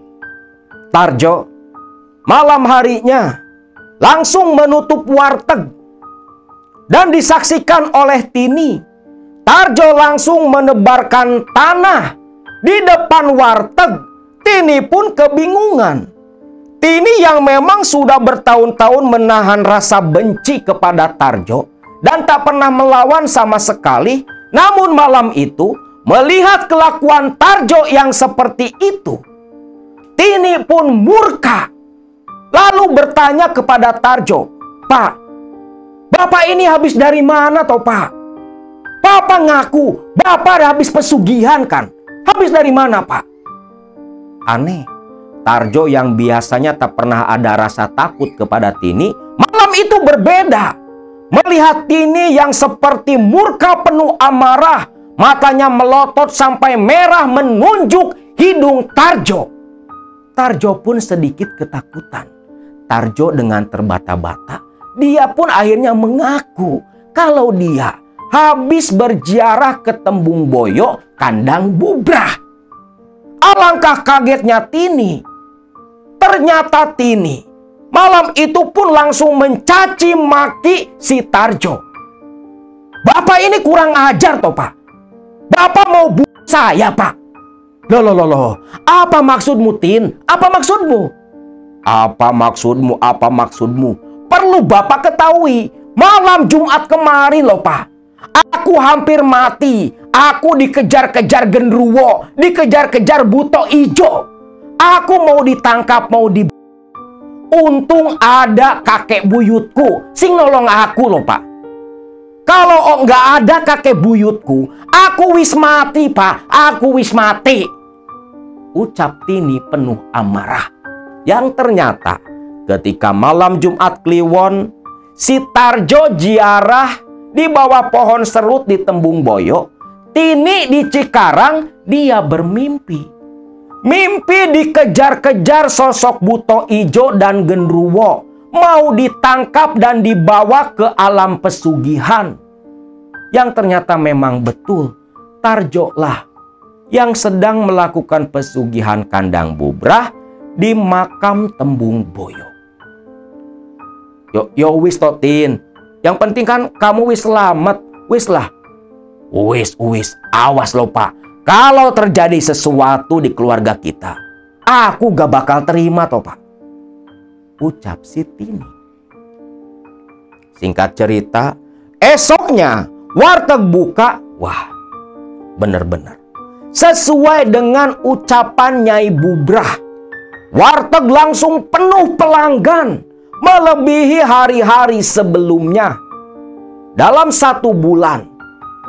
Tarjo malam harinya langsung menutup warteg. Dan disaksikan oleh Tini, Tarjo langsung menebarkan tanah di depan warteg. Tini pun kebingungan. Tini yang memang sudah bertahun-tahun menahan rasa benci kepada Tarjo dan tak pernah melawan sama sekali, namun malam itu melihat kelakuan Tarjo yang seperti itu, Tini pun murka. Lalu bertanya kepada Tarjo, "Pak, Bapak ini habis dari mana toh Pak? Papa ngaku Bapak habis pesugihan kan? Habis dari mana Pak?" Aneh, Tarjo yang biasanya tak pernah ada rasa takut kepada Tini, malam itu berbeda. Melihat Tini yang seperti murka penuh amarah, matanya melotot sampai merah menunjuk hidung Tarjo. Tarjo pun sedikit ketakutan. Tarjo dengan terbata-bata, dia pun akhirnya mengaku kalau dia habis berziarah ke Tembung Boyo, kandang Bubrah. Alangkah kagetnya Tini. Ternyata Tini malam itu pun langsung mencaci maki si Tarjo. "Bapak ini kurang ajar toh Pak. Bapak mau bunuh saya Pak." Loh. Apa maksudmu Tin? Apa maksudmu? Apa maksudmu? Perlu Bapak ketahui Malam Jumat kemarin loh Pak, aku hampir mati. Aku dikejar-kejar genderuwo, dikejar-kejar buto ijo. Aku mau ditangkap, mau di... Untung ada kakek buyutku sing nolong aku loh Pak. Kalau nggak ada kakek buyutku, aku wis mati Pak, aku wis mati. Ucap Tini penuh amarah. Yang ternyata ketika malam Jumat Kliwon, si Tarjo ziarah di bawah pohon serut di Tembung Boyo. Tini di Cikarang, dia bermimpi. Mimpi dikejar-kejar sosok buto ijo dan genderuwo. Mau ditangkap dan dibawa ke alam pesugihan. Yang ternyata memang betul, Tarjo lah yang sedang melakukan pesugihan kandang bubrah di makam Tembung Boyo. Yo wis Totin, yang penting kan kamu wis selamat, wis lah. Wis, awas loh Pak. Kalau terjadi sesuatu di keluarga kita, aku gak bakal terima toh Pak. Ucap si Tini. Singkat cerita, esoknya warteg buka. Wah, bener-bener sesuai dengan ucapan Nyai Bubrah. Warteg langsung penuh pelanggan, melebihi hari-hari sebelumnya. Dalam 1 bulan,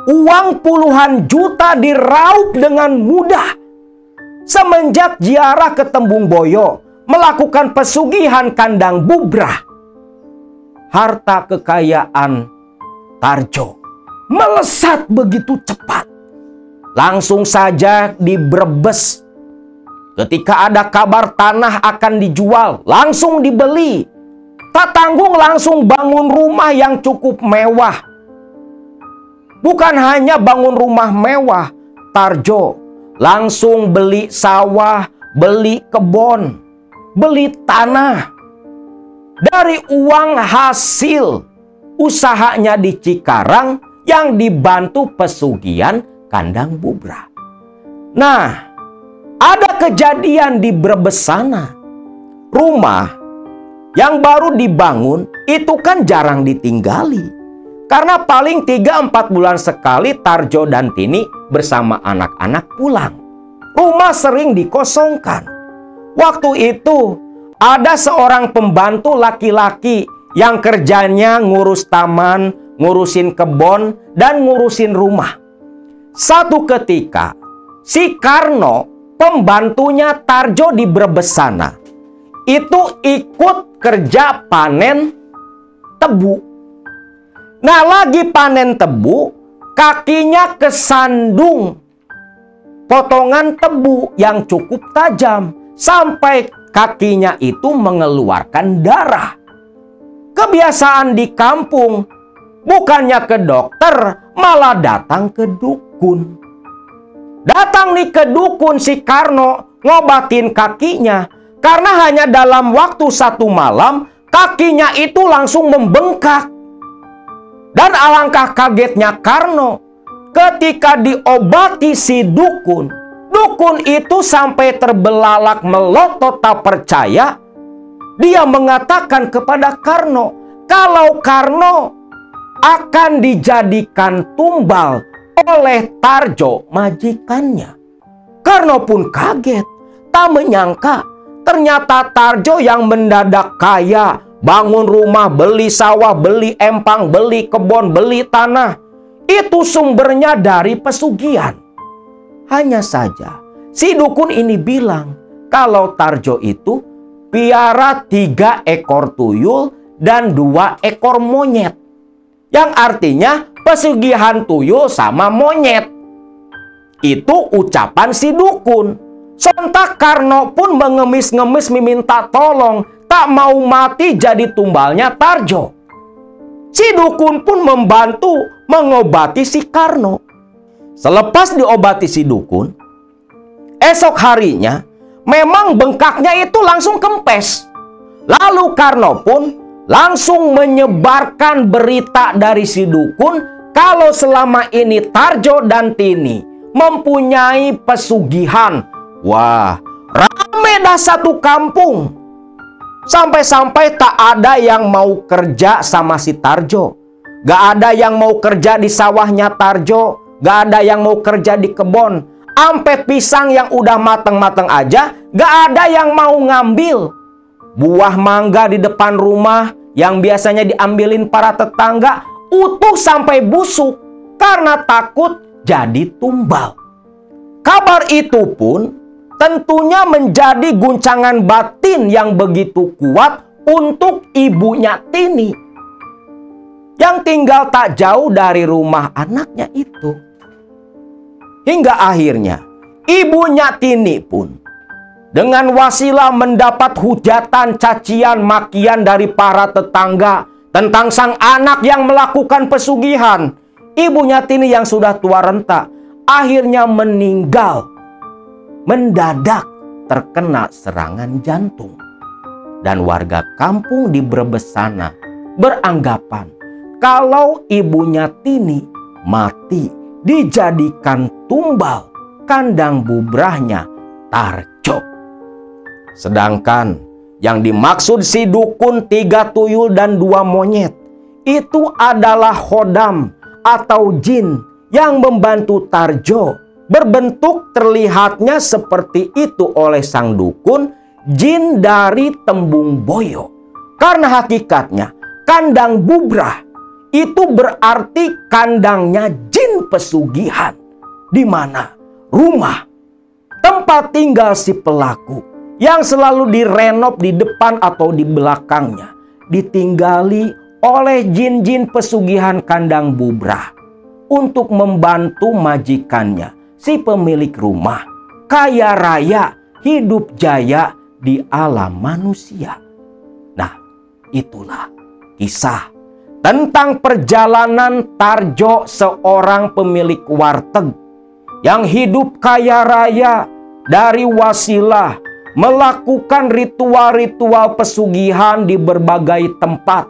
uang puluhan juta diraup dengan mudah. Semenjak ziarah ke Tembung Boyo, melakukan pesugihan kandang bubrah, harta kekayaan Tarjo melesat begitu cepat. Langsung saja di Brebes, ketika ada kabar tanah akan dijual, langsung dibeli. Tak tanggung langsung bangun rumah yang cukup mewah. Bukan hanya bangun rumah mewah, Tarjo langsung beli sawah, beli kebun, beli tanah. Dari uang hasil usahanya di Cikarang yang dibantu pesugihan kandang bubrah. Nah, ada kejadian di Brebes sana. Rumah yang baru dibangun itu kan jarang ditinggali. Karena paling 3-4 bulan sekali Tarjo dan Tini bersama anak-anak pulang. Rumah sering dikosongkan. Waktu itu ada seorang pembantu laki-laki yang kerjanya ngurus taman, ngurusin kebun, dan ngurusin rumah. Satu ketika, si Karno, pembantunya Tarjo di Brebes sana, itu ikut kerja panen tebu. Nah, lagi panen tebu, kakinya kesandung potongan tebu yang cukup tajam sampai kakinya itu mengeluarkan darah. Kebiasaan di kampung, bukannya ke dokter, malah datang ke dukun. Datang nih ke dukun si Karno ngobatin kakinya, karena hanya dalam waktu 1 malam kakinya itu langsung membengkak. Dan alangkah kagetnya Karno ketika diobati si dukun. Dukun itu sampai terbelalak melotot tak percaya. Dia mengatakan kepada Karno, kalau Karno akan dijadikan tumbal oleh Tarjo majikannya. Karno pun kaget, tak menyangka ternyata Tarjo yang mendadak kaya, bangun rumah, beli sawah, beli empang, beli kebun, beli tanah, itu sumbernya dari pesugihan. Hanya saja si dukun ini bilang kalau Tarjo itu piara 3 ekor tuyul dan 2 ekor monyet, yang artinya pesugihan tuyul sama monyet. Itu ucapan si dukun. Sontak Karno pun mengemis-ngemis meminta tolong, tak mau mati jadi tumbalnya Tarjo. Si dukun pun membantu mengobati si Karno. Selepas diobati si dukun, esok harinya memang bengkaknya itu langsung kempes. Lalu Karno pun langsung menyebarkan berita dari si dukun kalau selama ini Tarjo dan Tini mempunyai pesugihan. Wah, rame dah satu kampung. Sampai-sampai tak ada yang mau kerja sama si Tarjo. Gak ada yang mau kerja di sawahnya Tarjo. Gak ada yang mau kerja di kebun. Ampe pisang yang udah mateng-mateng aja gak ada yang mau ngambil. Buah mangga di depan rumah yang biasanya diambilin para tetangga utuh sampai busuk karena takut jadi tumbal. Kabar itu pun tentunya menjadi guncangan batin yang begitu kuat untuk ibunya Tini yang tinggal tak jauh dari rumah anaknya itu. Hingga akhirnya ibunya Tini pun dengan wasilah mendapat hujatan, cacian, makian dari para tetangga tentang sang anak yang melakukan pesugihan. Ibunya Tini yang sudah tua renta akhirnya meninggal mendadak terkena serangan jantung. Dan warga kampung di Brebes sana beranggapan kalau ibunya Tini mati dijadikan tumbal kandang bubrahnya Tarjo. Sedangkan yang dimaksud si dukun 3 tuyul dan 2 monyet itu adalah Khodam atau jin yang membantu Tarjo. Berbentuk terlihatnya seperti itu oleh sang dukun, jin dari Tembung Boyo. Karena hakikatnya kandang bubrah itu berarti kandangnya jin pesugihan, di mana rumah tempat tinggal si pelaku yang selalu direnov di depan atau di belakangnya ditinggali oleh jin-jin pesugihan kandang bubrah untuk membantu majikannya si pemilik rumah kaya raya hidup jaya di alam manusia. Nah, itulah kisah tentang perjalanan Tarjo, seorang pemilik warteg yang hidup kaya raya dari wasilah melakukan ritual-ritual pesugihan di berbagai tempat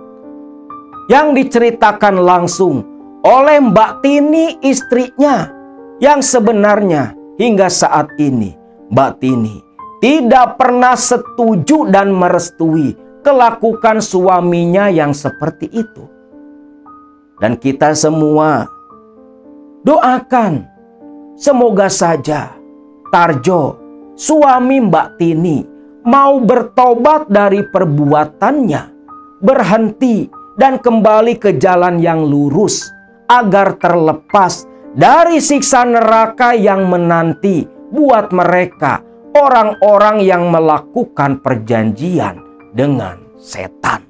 yang diceritakan langsung oleh Mbak Tini, istrinya, yang sebenarnya hingga saat ini Mbak Tini tidak pernah setuju dan merestui kelakuan suaminya yang seperti itu. Dan kita semua doakan semoga saja Tarjo, suami Mbak Tini, mau bertobat dari perbuatannya, berhenti dan kembali ke jalan yang lurus agar terlepas dari siksa neraka yang menanti buat mereka, orang-orang yang melakukan perjanjian dengan setan.